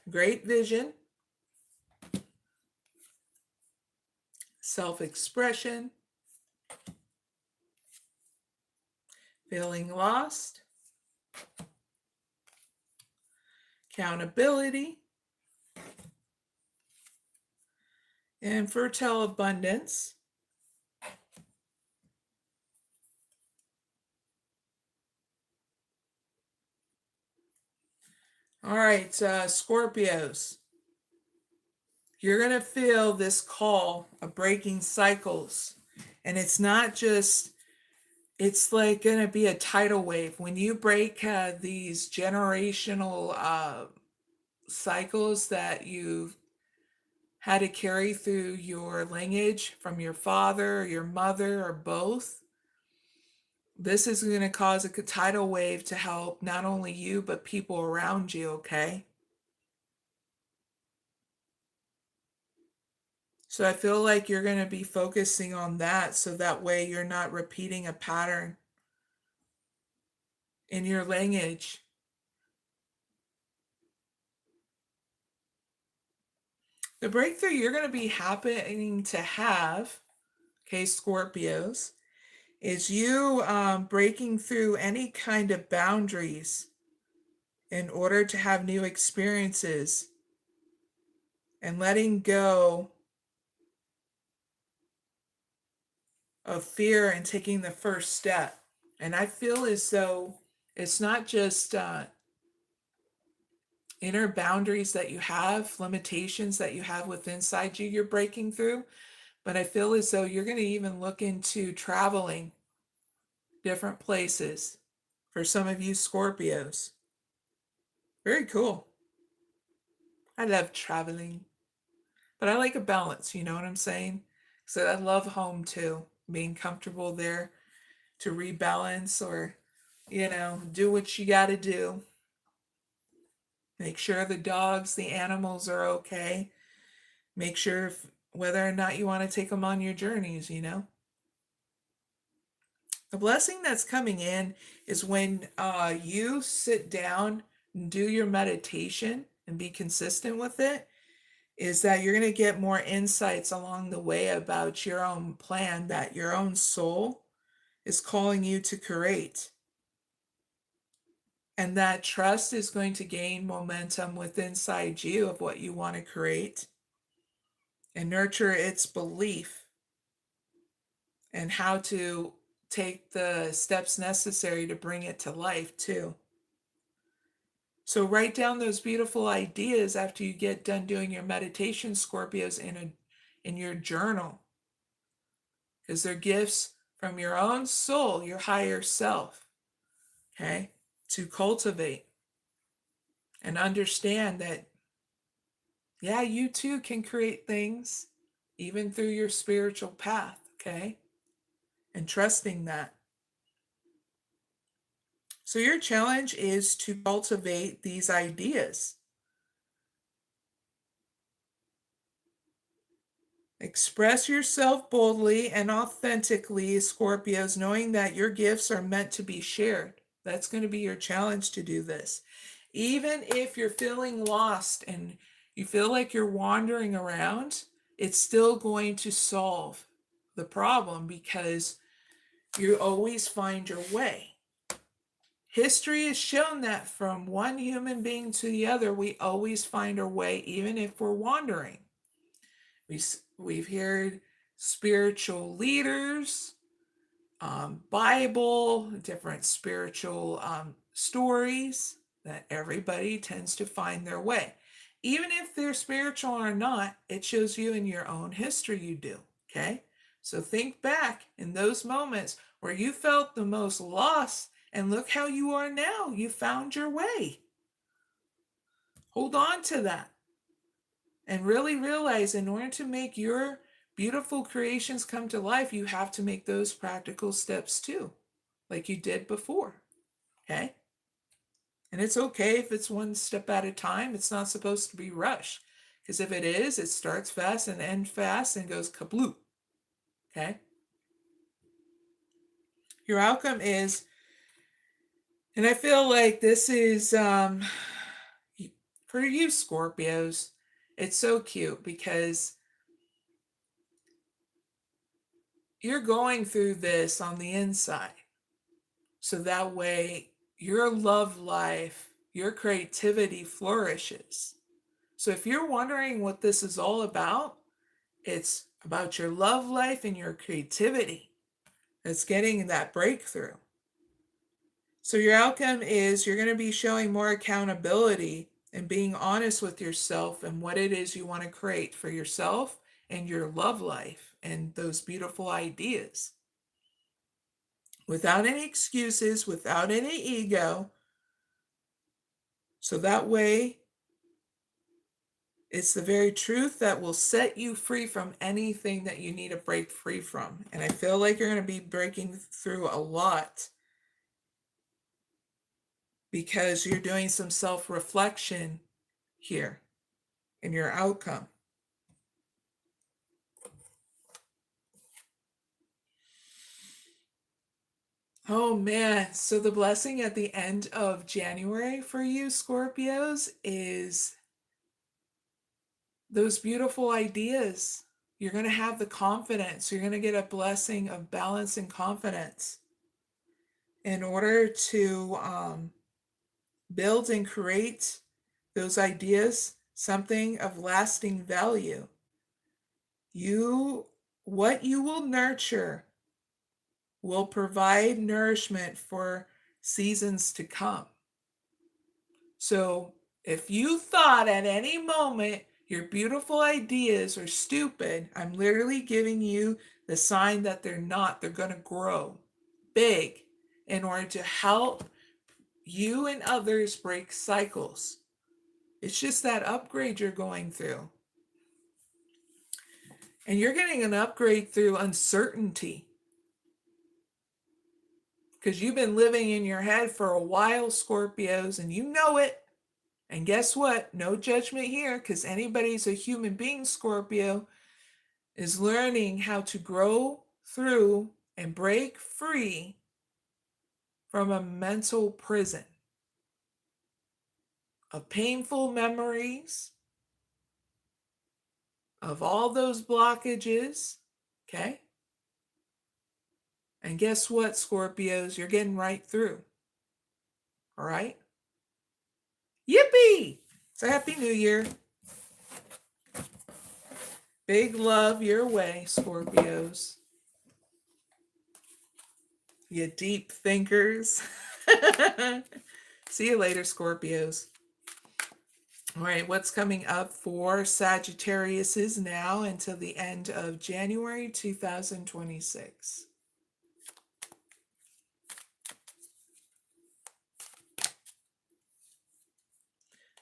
Great vision. Self-expression. Feeling lost. Accountability. And fertile abundance. All right, Scorpios. You're going to feel this call of breaking cycles. And it's not just, it's like going to be a tidal wave. When you break these generational cycles that you've had to carry through your lineage from your father, your mother, or both, this is going to cause a tidal wave to help not only you, but people around you, okay? So I feel like you're going to be focusing on that so that way you're not repeating a pattern in your lineage. The breakthrough you're going to be happening to have, okay, Scorpios, is you breaking through any kind of boundaries in order to have new experiences and letting go of fear and taking the first step. And I feel as though it's not just inner boundaries that you have, limitations that you have within inside you you're breaking through, but I feel as though you're going to even look into traveling different places for some of you Scorpios. Very cool. I love traveling, but I like a balance, you know what I'm saying? So I love home too, being comfortable there to rebalance or, you know, do what you got to do. Make sure the dogs, the animals are okay. Make sure whether or not you want to take them on your journeys, you know. The blessing that's coming in is when you sit down and do your meditation and be consistent with it, is that you're going to get more insights along the way about your own plan that your own soul is calling you to create. And that trust is going to gain momentum within inside you of what you want to create and nurture its belief and how to take the steps necessary to bring it to life too. So write down those beautiful ideas after you get done doing your meditation, Scorpios, in your journal, because they're gifts from your own soul, your higher self, okay, to cultivate and understand that, yeah, you too can create things even through your spiritual path, okay, and trusting that. So your challenge is to cultivate these ideas. Express yourself boldly and authentically, Scorpios, knowing that your gifts are meant to be shared. That's going to be your challenge to do this. Even if you're feeling lost and you feel like you're wandering around, it's still going to solve the problem because you always find your way. History has shown that from one human being to the other, we always find our way, even if we're wandering. We've heard spiritual leaders, Bible, different spiritual stories that everybody tends to find their way. Even if they're spiritual or not, it shows you in your own history you do, okay? So think back in those moments where you felt the most lost and look how you are now. You found your way. Hold on to that. And really realize in order to make your beautiful creations come to life, you have to make those practical steps too, like you did before, okay? And it's okay if it's one step at a time. It's not supposed to be rushed, because if it is, it starts fast and ends fast and goes kablooey, okay? Your outcome is, and I feel like this is for you Scorpios, it's so cute because you're going through this on the inside. So that way your love life, your creativity flourishes. So if you're wondering what this is all about, it's about your love life and your creativity. It's getting that breakthrough. So your outcome is you're going to be showing more accountability and being honest with yourself and what it is you want to create for yourself and your love life and those beautiful ideas. Without any excuses, without any ego. So that way, it's the very truth that will set you free from anything that you need to break free from. And I feel like you're going to be breaking through a lot because you're doing some self-reflection here in your outcome. Oh man, so the blessing at the end of January for you Scorpios is those beautiful ideas. You're going to have the confidence. You're going to get a blessing of balance and confidence in order to build and create those ideas, something of lasting value. What you will nurture will provide nourishment for seasons to come. So if you thought at any moment your beautiful ideas are stupid, I'm literally giving you the sign that they're not. They're going to grow big in order to help you and others break cycles. It's just that upgrade you're going through. And you're getting an upgrade through uncertainty. Because you've been living in your head for a while, Scorpios, and you know it. And guess what? No judgment here, because anybody's a human being, Scorpio, is learning how to grow through and break free from a mental prison of painful memories, of all those blockages, okay? And guess what, Scorpios? You're getting right through, all right? Yippee! So happy New Year. Big love your way, Scorpios. You deep thinkers. See you later, Scorpios. All right, what's coming up for Sagittarius is now until the end of January 2026.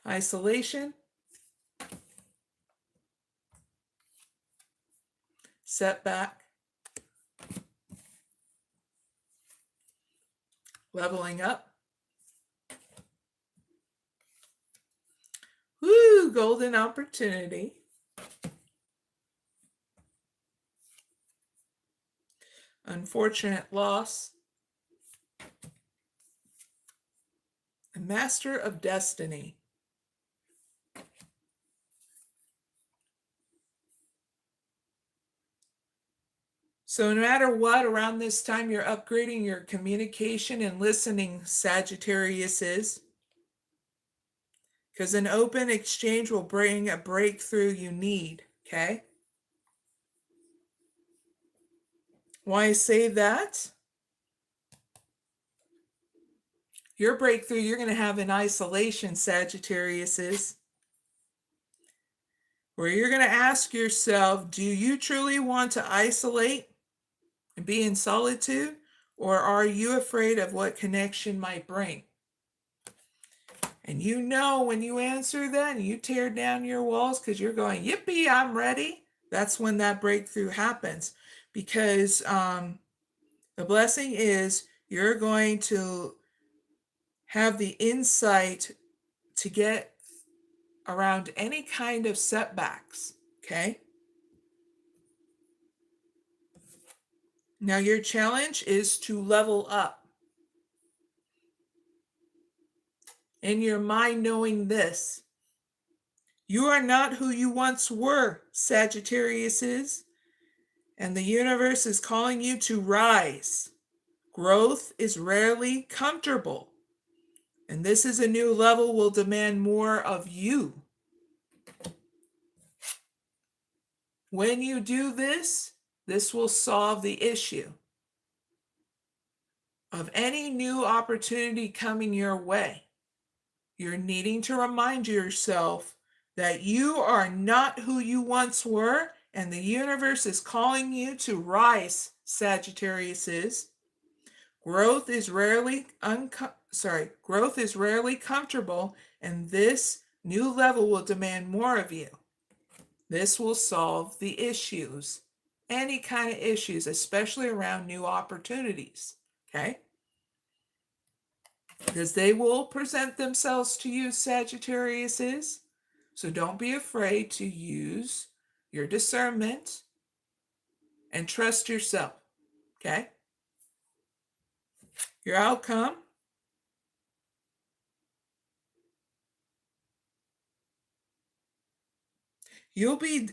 Isolation, setback, leveling up, woo, golden opportunity, unfortunate loss, a master of destiny. So no matter what, around this time, you're upgrading your communication and listening, Sagittarius is. Because an open exchange will bring a breakthrough you need, okay? Why I say that? Your breakthrough you're going to have in isolation, Sagittarius is. Where you're going to ask yourself, do you truly want to isolate and be in solitude? Or are you afraid of what connection might bring? And you know when you answer that and you tear down your walls because you're going, yippee, I'm ready. That's when that breakthrough happens. Because the blessing is you're going to have the insight to get around any kind of setbacks, okay? Now your challenge is to level up. In your mind, knowing this, you are not who you once were, Sagittariuses, and the universe is calling you to rise. Growth is rarely comfortable, and this is a new level will demand more of you. When you do this, this will solve the issue of any new opportunity coming your way. You're needing to remind yourself that you are not who you once were, and the universe is calling you to rise, Sagittariuses. Growth is rarely comfortable, and this new level will demand more of you. This will solve the issues, any kind of issues, especially around new opportunities, okay? Because they will present themselves to you, Sagittariuses. So don't be afraid to use your discernment and trust yourself, okay? Your outcome, you'll be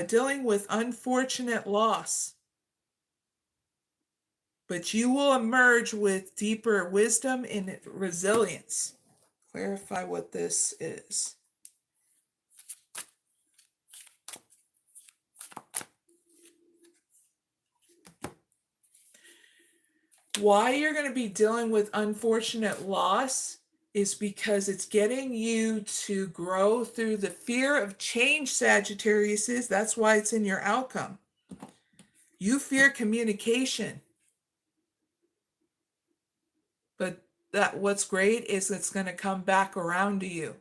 dealing with unfortunate loss, but you will emerge with deeper wisdom and resilience. Clarify what this is. Why you're going to be dealing with unfortunate loss is because it's getting you to grow through the fear of change, Sagittariuses. That's why it's in your outcome. You fear communication. But what's great is it's going to come back around to you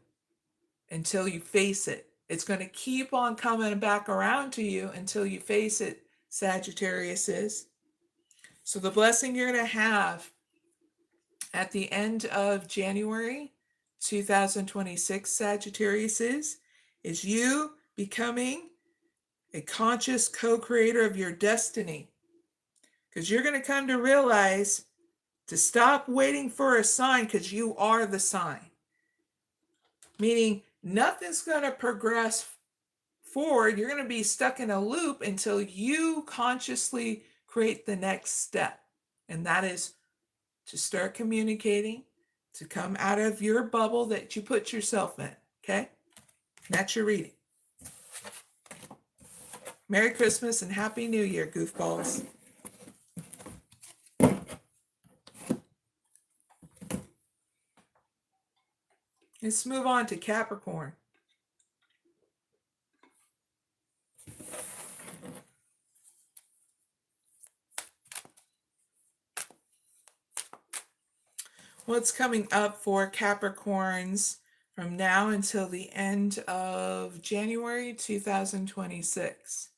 until you face it. It's going to keep on coming back around to you until you face it, Sagittariuses. So the blessing you're going to have at the end of January 2026, Sagittariuses, is you becoming a conscious co-creator of your destiny. Because you're going to come to realize to stop waiting for a sign, because you are the sign. Meaning nothing's going to progress forward. You're going to be stuck in a loop until you consciously create the next step. And that is to start communicating, to come out of your bubble that you put yourself in. Okay? That's your reading. Merry Christmas and Happy New Year, goofballs. Let's move on to Capricorn. What's coming up for Capricorns from now until the end of January 2026?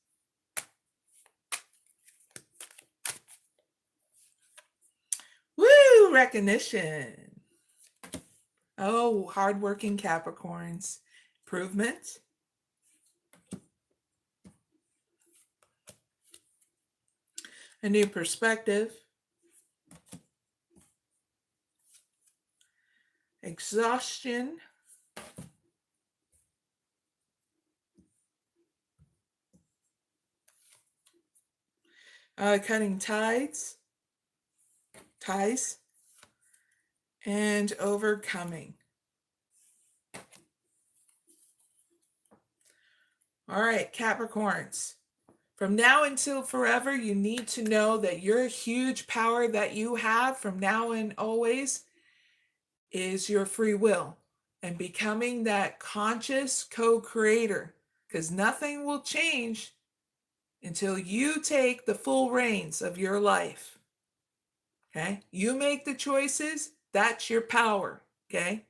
Woo! Recognition. Oh, hardworking Capricorns. Improvement. A new perspective. Exhaustion. Cutting ties, and overcoming. All right, Capricorns. From now until forever, you need to know that your huge power that you have from now and always is your free will and becoming that conscious co-creator, because nothing will change until you take the full reins of your life. Okay? You make the choices, that's your power. Okay?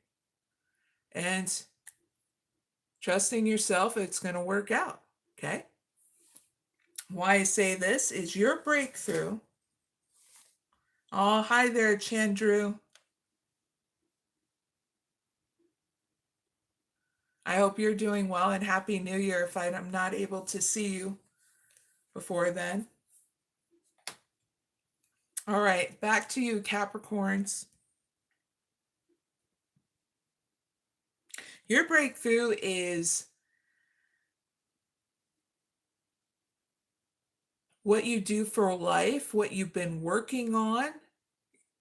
And trusting yourself, it's going to work out. Okay? Why I say this is your breakthrough. Oh, hi there, Chandru. I hope you're doing well and Happy New Year if I'm not able to see you before then. All right, back to you, Capricorns. Your breakthrough is what you do for life, what you've been working on.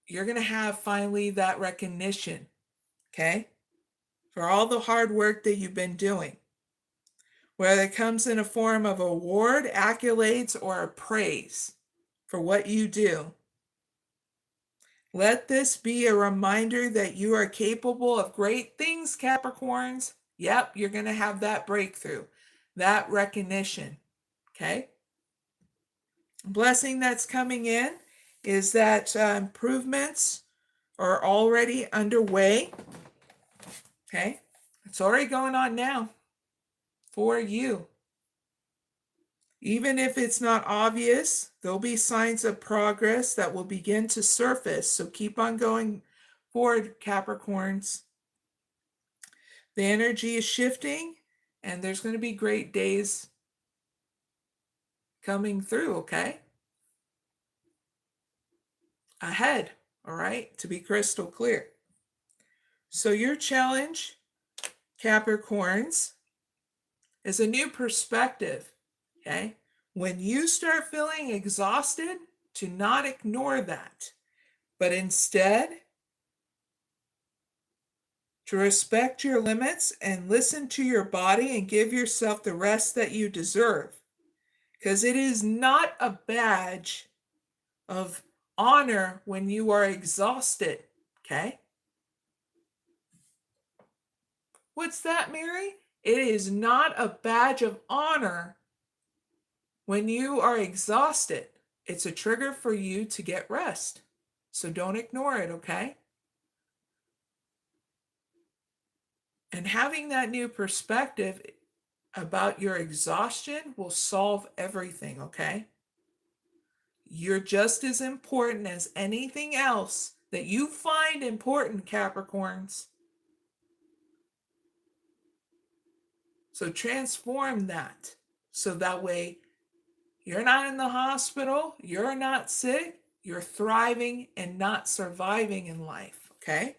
You're going to have finally that recognition, okay, for all the hard work that you've been doing, whether it comes in a form of award, accolades, or a praise for what you do. Let this be a reminder that you are capable of great things, Capricorns. Yep, you're going to have that breakthrough, that recognition, okay? Blessing that's coming in is that improvements are already underway, okay? It's already going on now for you. Even if it's not obvious, there'll be signs of progress that will begin to surface. So keep on going forward, Capricorns. The energy is shifting, and there's going to be great days coming through, okay? Ahead, all right? To be crystal clear. So your challenge, Capricorns, is a new perspective, okay? When you start feeling exhausted, to not ignore that, but instead to respect your limits and listen to your body and give yourself the rest that you deserve. Because it is not a badge of honor when you are exhausted, okay? What's that, Mary? It is not a badge of honor when you are exhausted. It's a trigger for you to get rest. So don't ignore it, okay? And having that new perspective about your exhaustion will solve everything, okay? You're just as important as anything else that you find important, Capricorns. So transform that. So that way you're not in the hospital, you're not sick, you're thriving and not surviving in life, okay?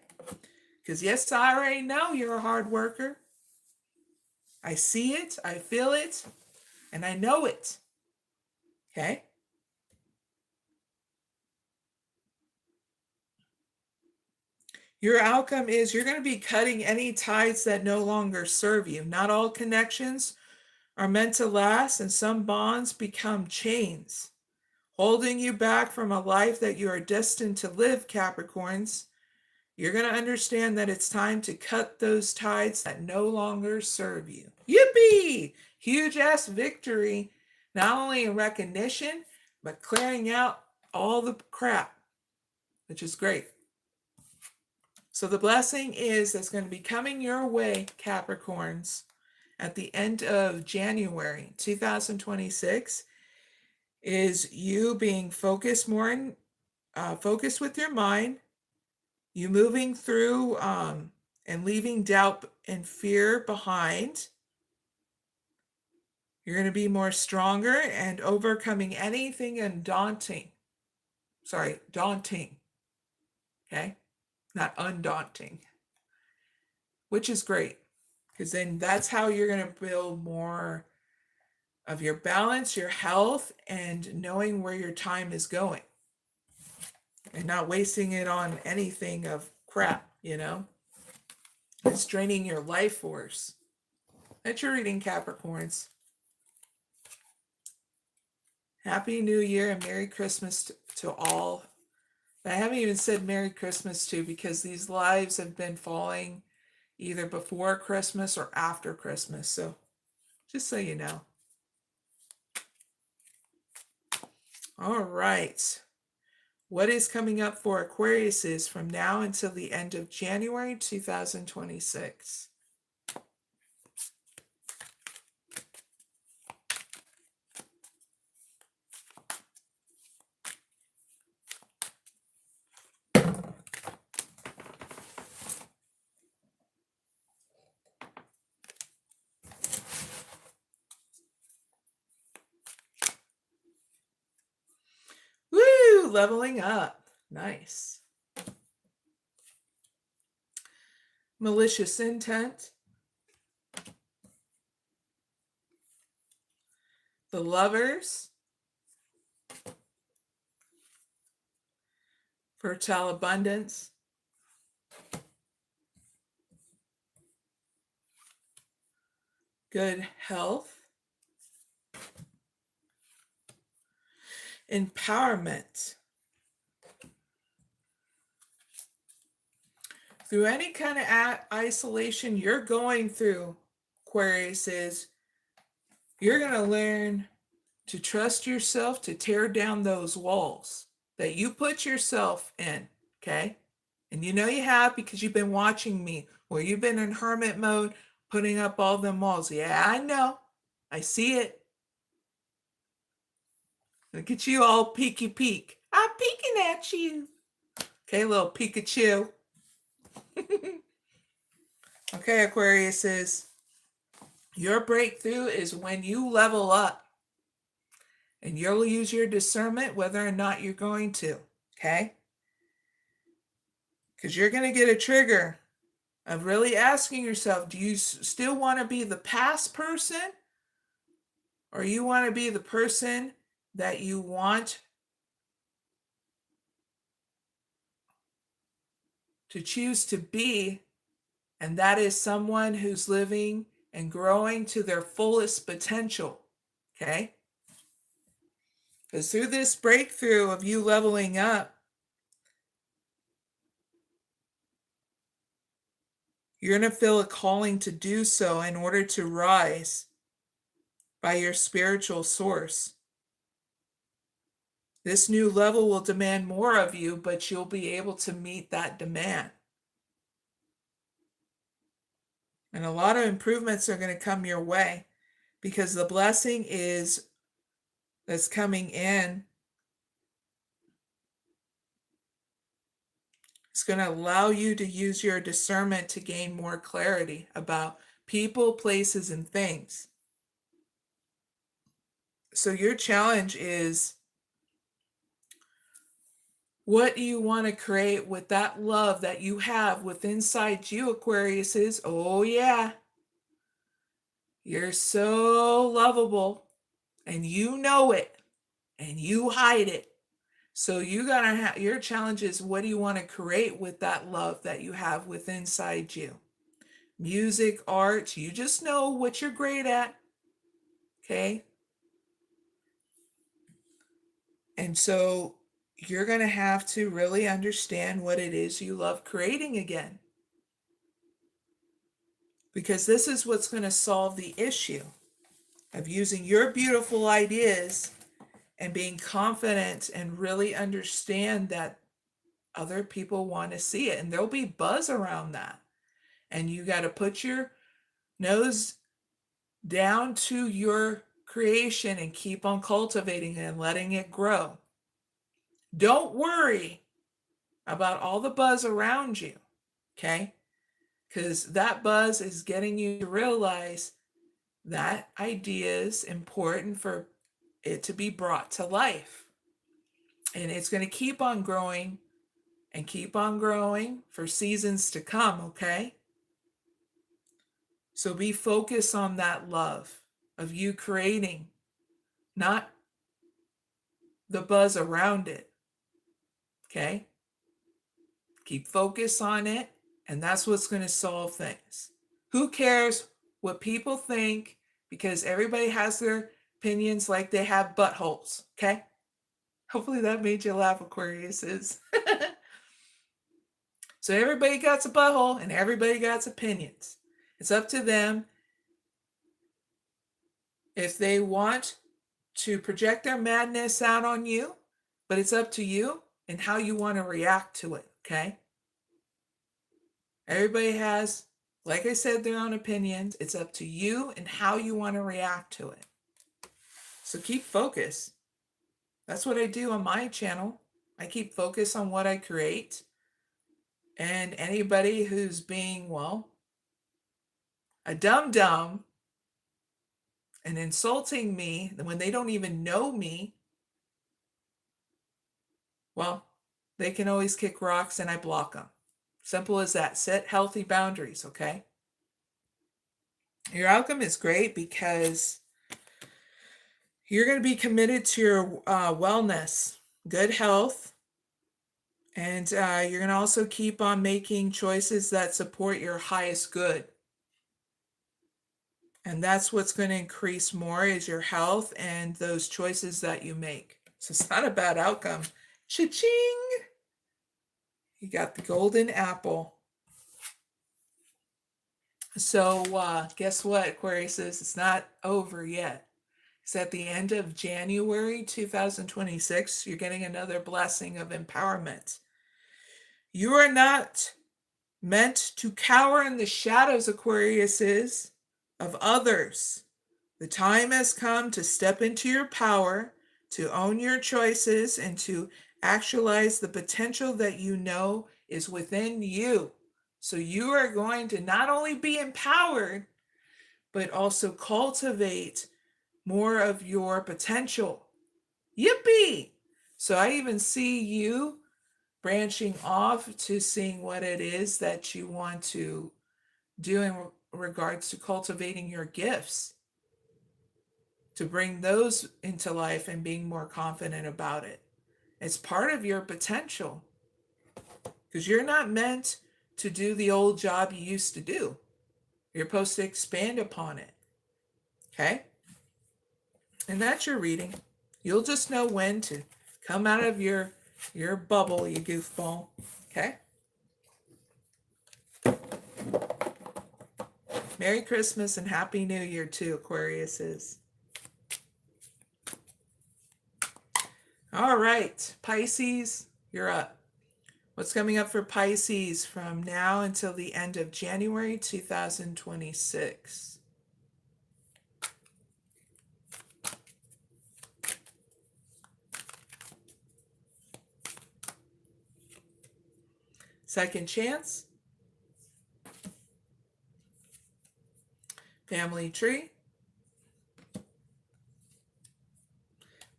Because yes, I already know you're a hard worker. I see it, I feel it, and I know it, okay? Your outcome is you're going to be cutting any ties that no longer serve you. Not all connections are meant to last, and some bonds become chains, holding you back from a life that you are destined to live, Capricorns. You're going to understand that it's time to cut those ties that no longer serve you. Yippee! Huge ass victory, not only in recognition, but clearing out all the crap, which is great. So the blessing is that's going to be coming your way, Capricorns, at the end of January 2026 is you being focused more in focused with your mind, you moving through and leaving doubt and fear behind. You're going to be more stronger and overcoming anything daunting. Okay? Not undaunting. Which is great. Because then that's how you're going to build more of your balance, your health, and knowing where your time is going. And not wasting it on anything of crap, you know? It's draining your life force. That's your reading, Capricorns. Happy New Year and Merry Christmas to all. I haven't even said Merry Christmas to because these lives have been falling either before Christmas or after Christmas. So just so you know. All right. What is coming up for Aquarius is from now until the end of January 2026. Woo! leveling up. Nice. Malicious intent. The Lovers. Fertile abundance. Good health. Empowerment. Through any kind of isolation you're going through, Aquarius, is you're going to learn to trust yourself to tear down those walls that you put yourself in, okay? And you know you have, because you've been watching me, where you've been in hermit mode, putting up all them walls. Yeah, I know. I see it. Look at you all peeky peek. I'm peeking at you. Okay, little Pikachu. Okay, Aquarius, is your breakthrough is when you level up. And you'll use your discernment whether or not you're going to, okay? Because you're going to get a trigger of really asking yourself, do you still want to be the past person? Or you want to be the person that you want to choose to be? And that is someone who's living and growing to their fullest potential, okay? Because through this breakthrough of you leveling up, you're going to feel a calling to do so in order to rise by your spiritual source. This new level will demand more of you, but you'll be able to meet that demand. And a lot of improvements are going to come your way, because the blessing that's coming in, it's going to allow you to use your discernment to gain more clarity about people, places, and things. So your challenge is, what do you want to create with that love that you have within inside you, Aquarius? Is, oh yeah, you're so lovable, and you know it, and you hide it. So you gotta have, your challenge is, what do you want to create with that love that you have within inside you? Music, art, you just know what you're great at, okay? And so you're going to have to really understand what it is you love creating again. Because this is what's going to solve the issue of using your beautiful ideas and being confident and really understand that other people want to see it. And there'll be buzz around that. And you got to put your nose down to your creation and keep on cultivating it and letting it grow. Don't worry about all the buzz around you, okay? Because that buzz is getting you to realize that idea is important for it to be brought to life. And it's going to keep on growing and keep on growing for seasons to come, okay? So be focused on that love of you creating, not the buzz around it, okay? Keep focus on it, and that's what's going to solve things. Who cares what people think? Because everybody has their opinions, like they have buttholes, okay? Hopefully that made you laugh, Aquariuses. So everybody got a butthole and everybody got opinions. It's up to them if they want to project their madness out on you, but it's up to you and how you want to react to it, okay? Everybody has, like I said, their own opinions. It's up to you and how you want to react to it. So keep focused. That's what I do on my channel. I keep focused on what I create. And anybody who's being, well, a dum-dum and insulting me when they don't even know me, well, they can always kick rocks and I block them. Simple as that. Set healthy boundaries, okay? Your outcome is great because you're going to be committed to your wellness, good health, and you're going to also keep on making choices that support your highest good. And that's what's going to increase more is your health and those choices that you make. So it's not a bad outcome. Cha-ching! You got the golden apple. So guess what, Aquarius? It's not over yet. It's at the end of January 2026. You're getting another blessing of empowerment. You are not meant to cower in the shadows, Aquariuses, of others. The time has come to step into your power, to own your choices, and to actualize the potential that you know is within you. So you are going to not only be empowered, but also cultivate more of your potential. Yippee! So I even see you branching off to seeing what it is that you want to do in regards to cultivating your gifts, to bring those into life and being more confident about it. It's part of your potential because you're not meant to do the old job you used to do. You're supposed to expand upon it. Okay? And that's your reading. You'll just know when to come out of your bubble, you goofball. Okay? Merry Christmas and Happy New Year too, Aquariuses. All right, Pisces, you're up. What's coming up for Pisces from now until the end of January 2026? Second chance. Family tree.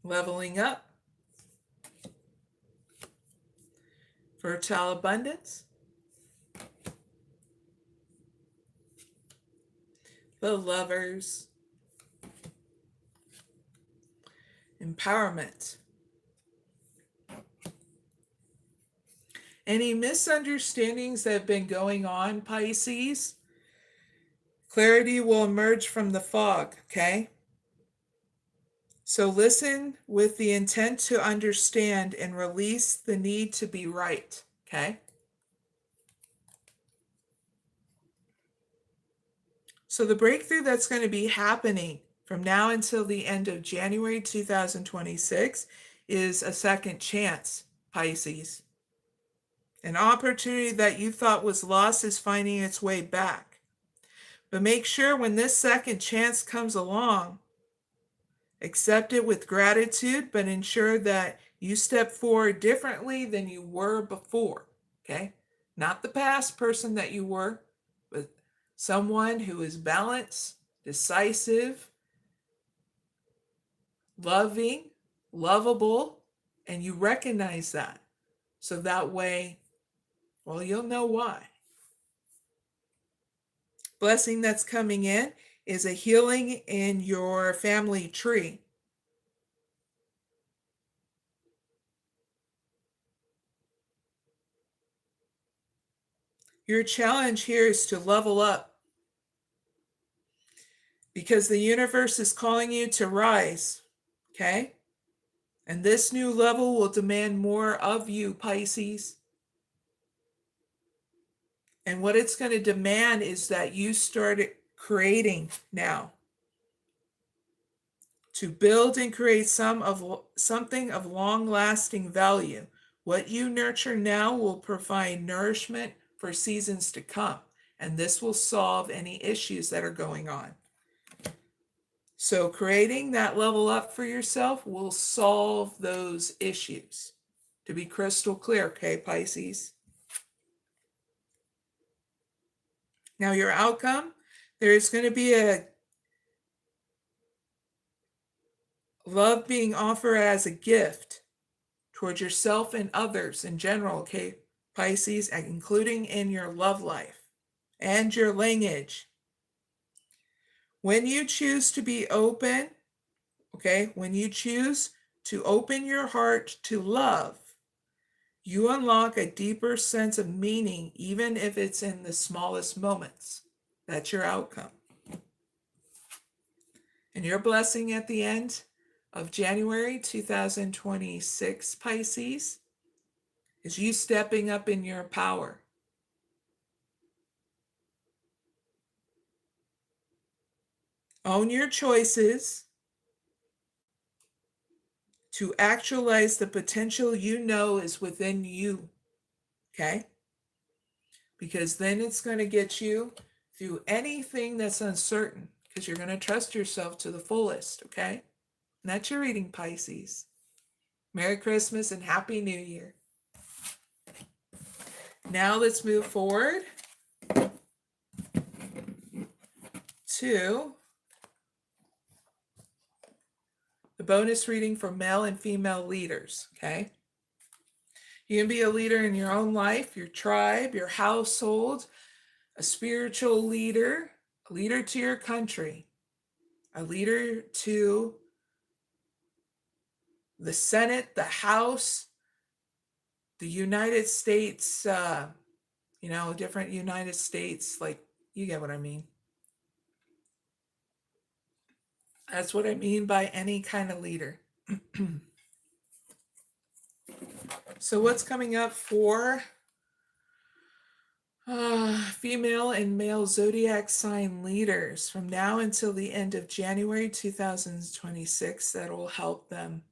Leveling up. Fertile abundance. The Lovers. Empowerment. Any misunderstandings that have been going on, Pisces? Clarity will emerge from the fog, okay? So listen with the intent to understand and release the need to be right, okay? So the breakthrough that's going to be happening from now until the end of January 2026 is a second chance, Pisces. An opportunity that you thought was lost is finding its way back. But make sure when this second chance comes along, accept it with gratitude, but ensure that you step forward differently than you were before, okay? Not the past person that you were, but someone who is balanced, decisive, loving, lovable, and you recognize that. So that way, well, you'll know why. Blessing that's coming in is a healing in your family tree. Your challenge here is to level up because the universe is calling you to rise, okay? And this new level will demand more of you, Pisces. And what it's going to demand is that you start creating now. To build and create something of long-lasting value. What you nurture now will provide nourishment for seasons to come. And this will solve any issues that are going on. So creating that level up for yourself will solve those issues. To be crystal clear, okay, Pisces? Now your outcome, there is going to be a love being offered as a gift towards yourself and others in general, okay, Pisces, including in your love life and your lineage. When you choose to be open, okay, when you choose to open your heart to love, you unlock a deeper sense of meaning, even if it's in the smallest moments. That's your outcome. And your blessing at the end of January 2026, Pisces, is you stepping up in your power. Own your choices to actualize the potential you know is within you, okay? Because then it's going to get you through anything that's uncertain, because you're going to trust yourself to the fullest, okay? And that's your reading, Pisces. Merry Christmas and Happy New Year. Now let's move forward to the bonus reading for male and female leaders, okay? You can be a leader in your own life, your tribe, your household, a spiritual leader, a leader to your country, a leader to the Senate, the House, the United States, different United States, like, you get what I mean. That's what I mean by any kind of leader. So what's coming up for female and male zodiac sign leaders from now until the end of January 2026 that will help them?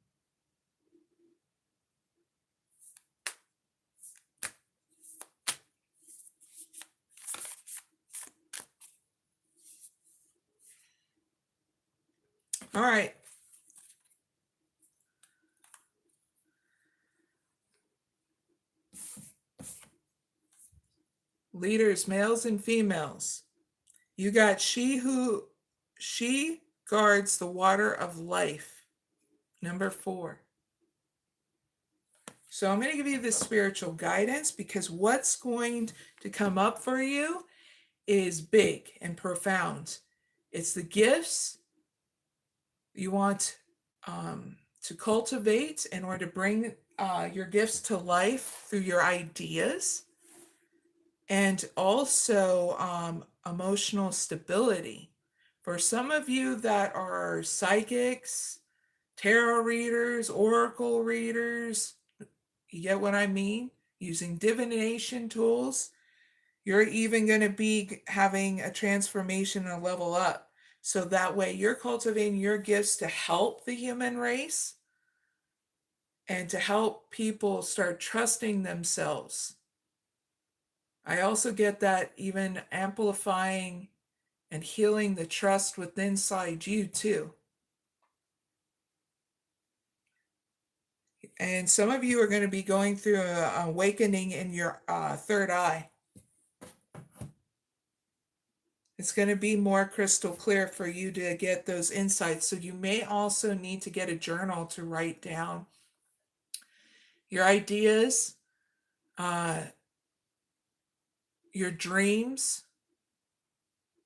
All right. Leaders, males and females. You got she guards the water of life. Number 4. So I'm going to give you this spiritual guidance because what's going to come up for you is big and profound. It's the gifts you want to cultivate in order to bring your gifts to life through your ideas, and also emotional stability. For some of you that are psychics, tarot readers, oracle readers, you get what I mean? Using divination tools, you're even going to be having a transformation and a level up. So that way you're cultivating your gifts to help the human race and to help people start trusting themselves. I also get that even amplifying and healing the trust within inside you too. And some of you are going to be going through an awakening in your third eye. It's going to be more crystal clear for you to get those insights. So you may also need to get a journal to write down your ideas, your dreams,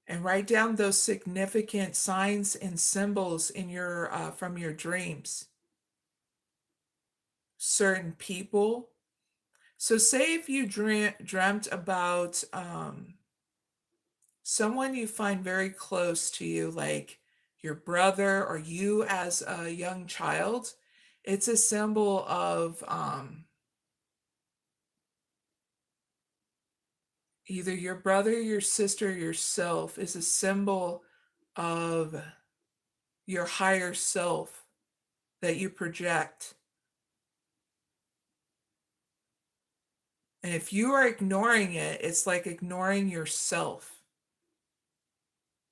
and write down those significant signs and symbols in your from your dreams. Certain people. So say if you dreamt about someone you find very close to you, like your brother or you as a young child, it's a symbol of either your brother, your sister, yourself is a symbol of your higher self that you project. And if you are ignoring it, it's like ignoring yourself.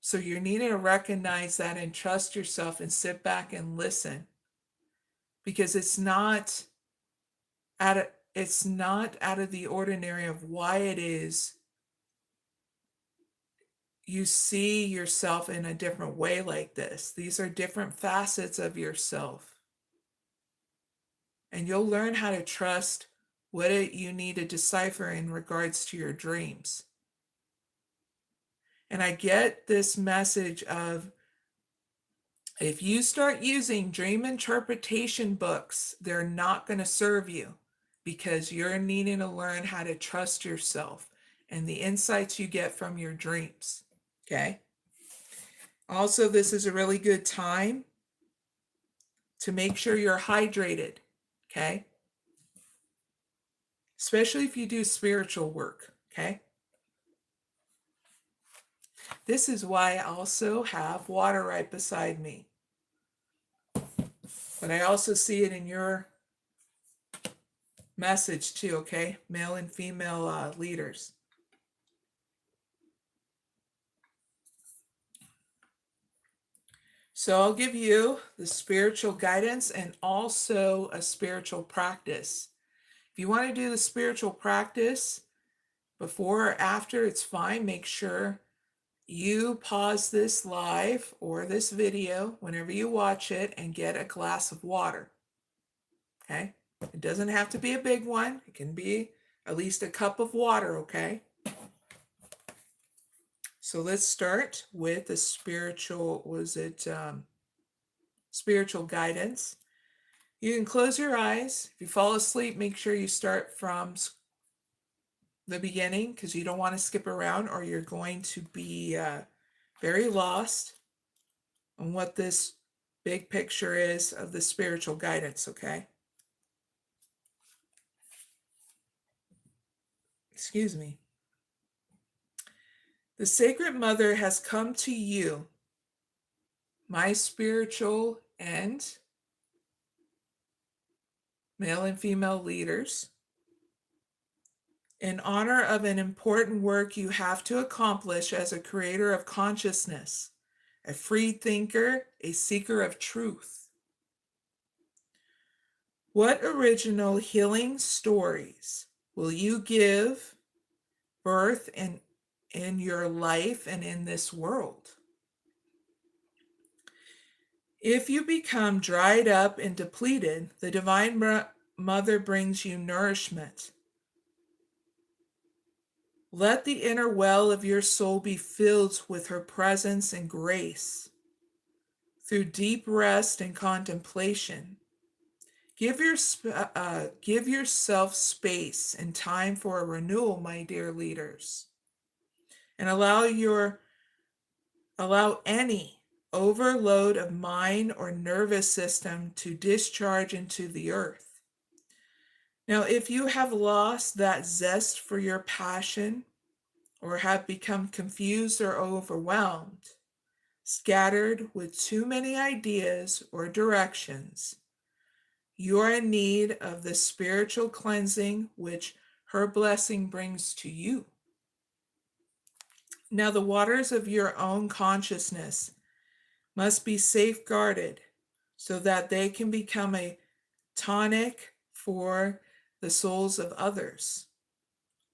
So you need to recognize that and trust yourself and sit back and listen, because it's not out of the ordinary of why it is you see yourself in a different way like this. These are different facets of yourself. and you'll learn how to trust what you need to decipher in regards to your dreams. And I get this message of, if you start using dream interpretation books, they're not going to serve you, because you're needing to learn how to trust yourself and the insights you get from your dreams. Okay. Also, this is a really good time to make sure you're hydrated. Okay. Especially if you do spiritual work. Okay. This is why I also have water right beside me. But I also see it in your message too, okay? Male and female leaders. So I'll give you the spiritual guidance and also a spiritual practice. If you want to do the spiritual practice before or after, it's fine. Make sure you pause this live or this video whenever you watch it and get a glass of water. Okay? It doesn't have to be a big one. It can be at least a cup of water, okay? So let's start with the spiritual, spiritual guidance. You can close your eyes. If you fall asleep, make sure you start from the beginning, because you don't want to skip around or you're going to be very lost on what this big picture is of the spiritual guidance, okay? Excuse me. The Sacred Mother has come to you, my spiritual and male and female leaders, in honor of an important work you have to accomplish as a creator of consciousness, a free thinker, a seeker of truth. What original healing stories will you give birth in your life and in this world? If you become dried up and depleted, the Divine Mother brings you nourishment. Let the inner well of your soul be filled with her presence and grace. Through deep rest and contemplation, give yourself space and time for a renewal, my dear leaders, and allow any overload of mind or nervous system to discharge into the earth. Now, if you have lost that zest for your passion or have become confused or overwhelmed, scattered with too many ideas or directions, you are in need of the spiritual cleansing which her blessing brings to you. Now, the waters of your own consciousness must be safeguarded so that they can become a tonic for the souls of others.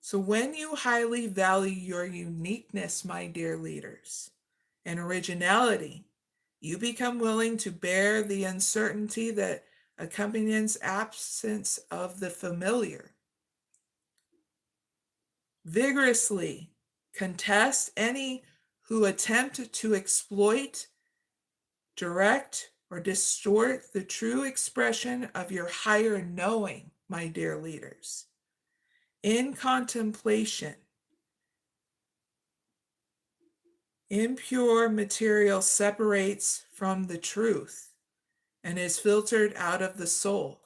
So when you highly value your uniqueness, my dear leaders, and originality, you become willing to bear the uncertainty that accompanies absence of the familiar. Vigorously contest any who attempt to exploit, direct, or distort the true expression of your higher knowing, my dear leaders. In contemplation, impure material separates from the truth and is filtered out of the soul.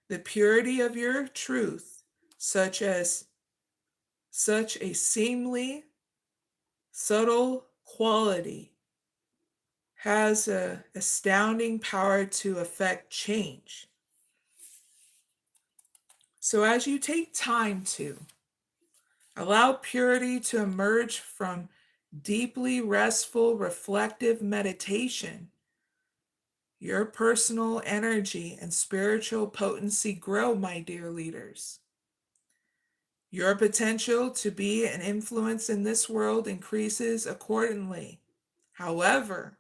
The purity of your truth, such a seemingly subtle quality, has an astounding power to affect change. So as you take time to allow purity to emerge from deeply restful, reflective meditation, your personal energy and spiritual potency grow, my dear leaders. Your potential to be an influence in this world increases accordingly. However,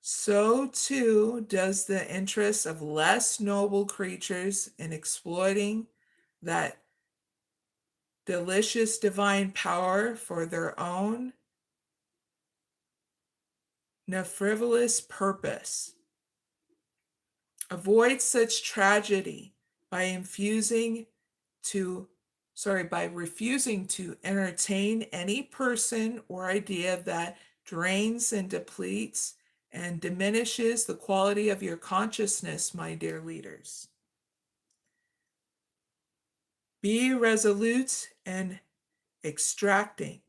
so too does the interest of less noble creatures in exploiting that delicious divine power for their own frivolous purpose. Avoid such tragedy by by refusing to entertain any person or idea that drains and depletes and diminishes the quality of your consciousness, my dear leaders. Be resolute and extracting.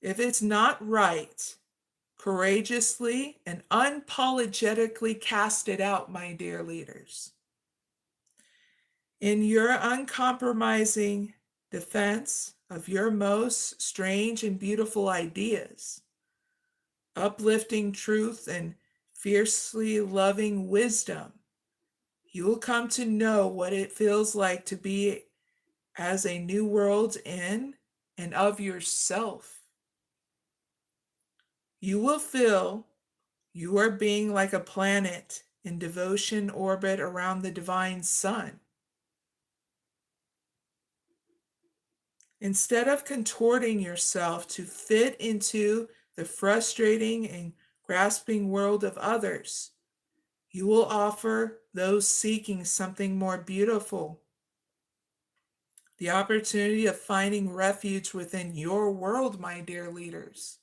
If it's not right, courageously and unapologetically cast it out, my dear leaders. In your uncompromising defense of your most strange and beautiful ideas, uplifting truth and fiercely loving wisdom, you will come to know what it feels like to be as a new world in and of yourself. You will feel you are being like a planet in devotion orbit around the divine sun. Instead of contorting yourself to fit into the frustrating and grasping world of others, you will offer those seeking something more beautiful the opportunity of finding refuge within your world, my dear leaders.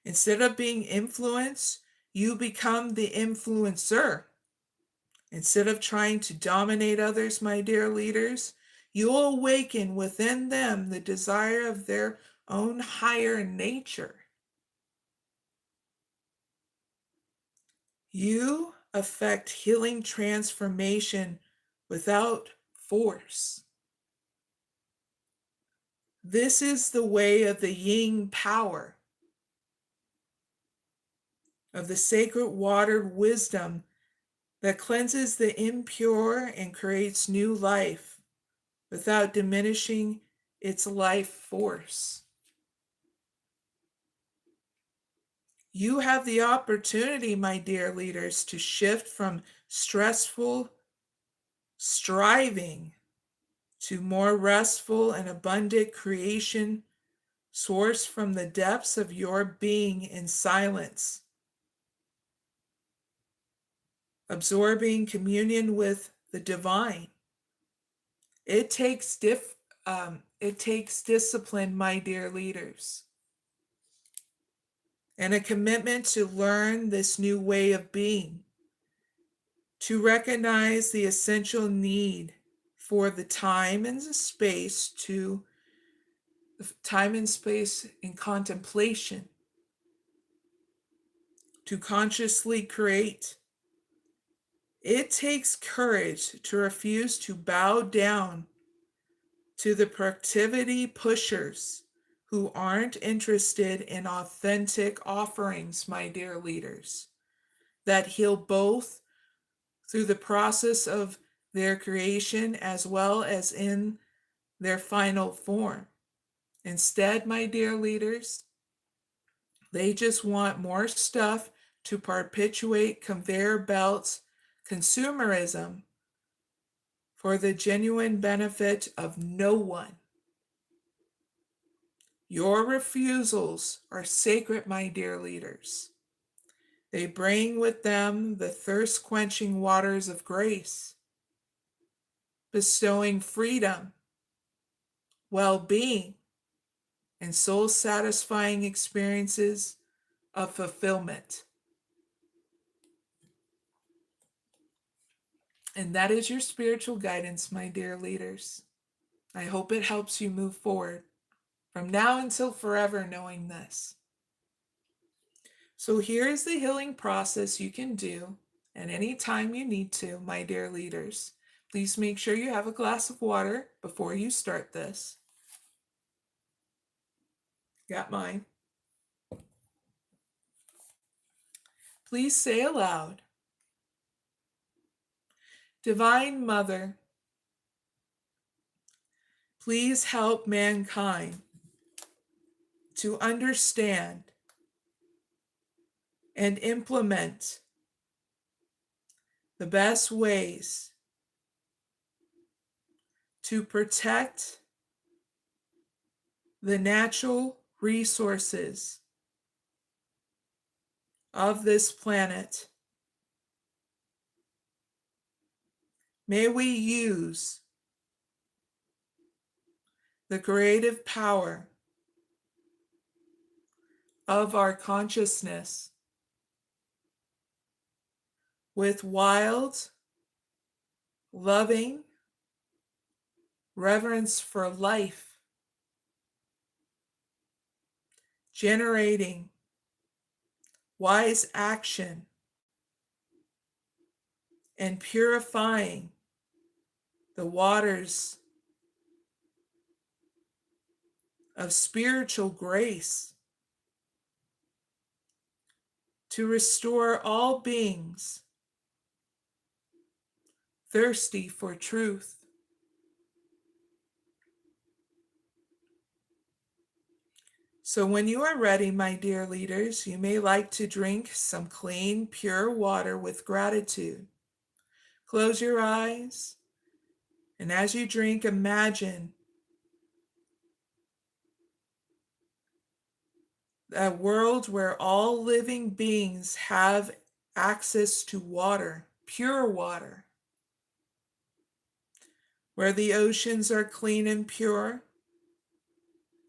Instead of being influenced, you become the influencer. Instead of trying to dominate others, my dear leaders, you will awaken within them the desire of their own higher nature. You affect healing transformation without force. This is the way of the yin power, of the sacred watered wisdom that cleanses the impure and creates new life without diminishing its life force. You have the opportunity, my dear leaders, to shift from stressful striving to more restful and abundant creation sourced from the depths of your being in silence, absorbing communion with the divine. It takes discipline, my dear leaders, and a commitment to learn this new way of being, to recognize the essential need for the time and space in contemplation, to consciously create. It takes courage to refuse to bow down to the productivity pushers who aren't interested in authentic offerings, my dear leaders, that heal both through the process of their creation as well as in their final form. Instead, my dear leaders, they just want more stuff to perpetuate conveyor belts consumerism for the genuine benefit of no one. Your refusals are sacred, my dear leaders. They bring with them the thirst-quenching waters of grace, bestowing freedom, well-being, and soul-satisfying experiences of fulfillment. And that is your spiritual guidance, my dear leaders. I hope it helps you move forward from now until forever knowing this. So here is the healing process you can do at any time you need to, my dear leaders. Please make sure you have a glass of water before you start this. Got mine. Please say aloud, Divine Mother, please help mankind to understand and implement the best ways to protect the natural resources of this planet. May we use the creative power of our consciousness with wild, loving reverence for life, generating wise action, and purifying the waters of spiritual grace to restore all beings thirsty for truth. So when you are ready, my dear leaders, you may like to drink some clean, pure water with gratitude. Close your eyes, and as you drink, imagine a world where all living beings have access to water, pure water, where the oceans are clean and pure,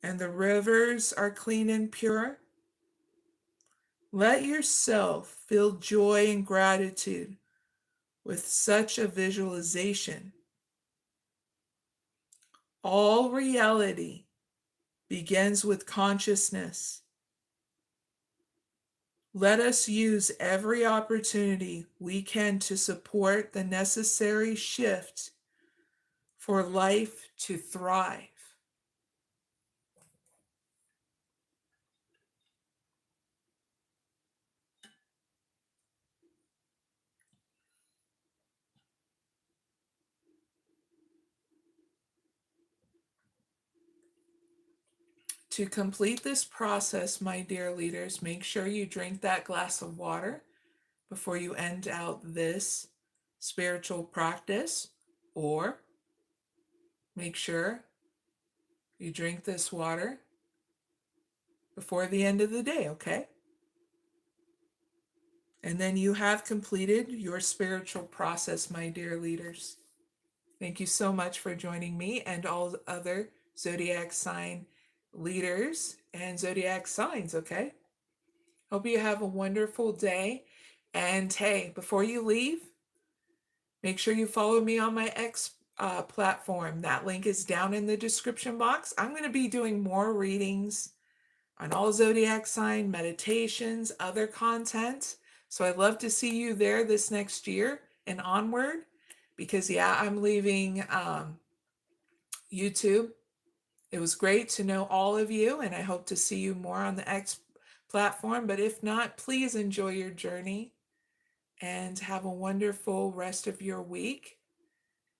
and the rivers are clean and pure. Let yourself feel joy and gratitude with such a visualization. All reality begins with consciousness. Let us use every opportunity we can to support the necessary shift for life to thrive. To complete this process, my dear leaders, make sure you drink that glass of water before you end out this spiritual practice, or make sure you drink this water before the end of the day, okay? And then you have completed your spiritual process, my dear leaders. Thank you so much for joining me and all other zodiac sign leaders and zodiac signs, okay? Hope you have a wonderful day. And hey, before you leave, make sure you follow me on my X platform. That link is down in the description box. I'm going to be doing more readings on all zodiac sign, meditations, other content. So I'd love to see you there this next year and onward, because yeah, I'm leaving YouTube. It was great to know all of you, and I hope to see you more on the X platform. But if not, please enjoy your journey and have a wonderful rest of your week.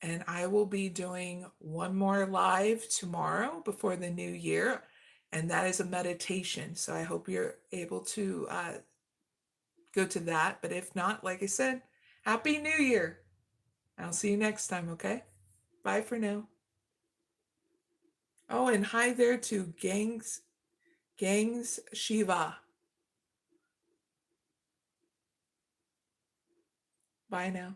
And I will be doing one more live tomorrow before the new year, and that is a meditation. So I hope you're able to go to that. But if not, like I said, Happy New Year. I'll see you next time, okay? Bye for now. Oh, and hi there to Gangs Shiva. Bye now.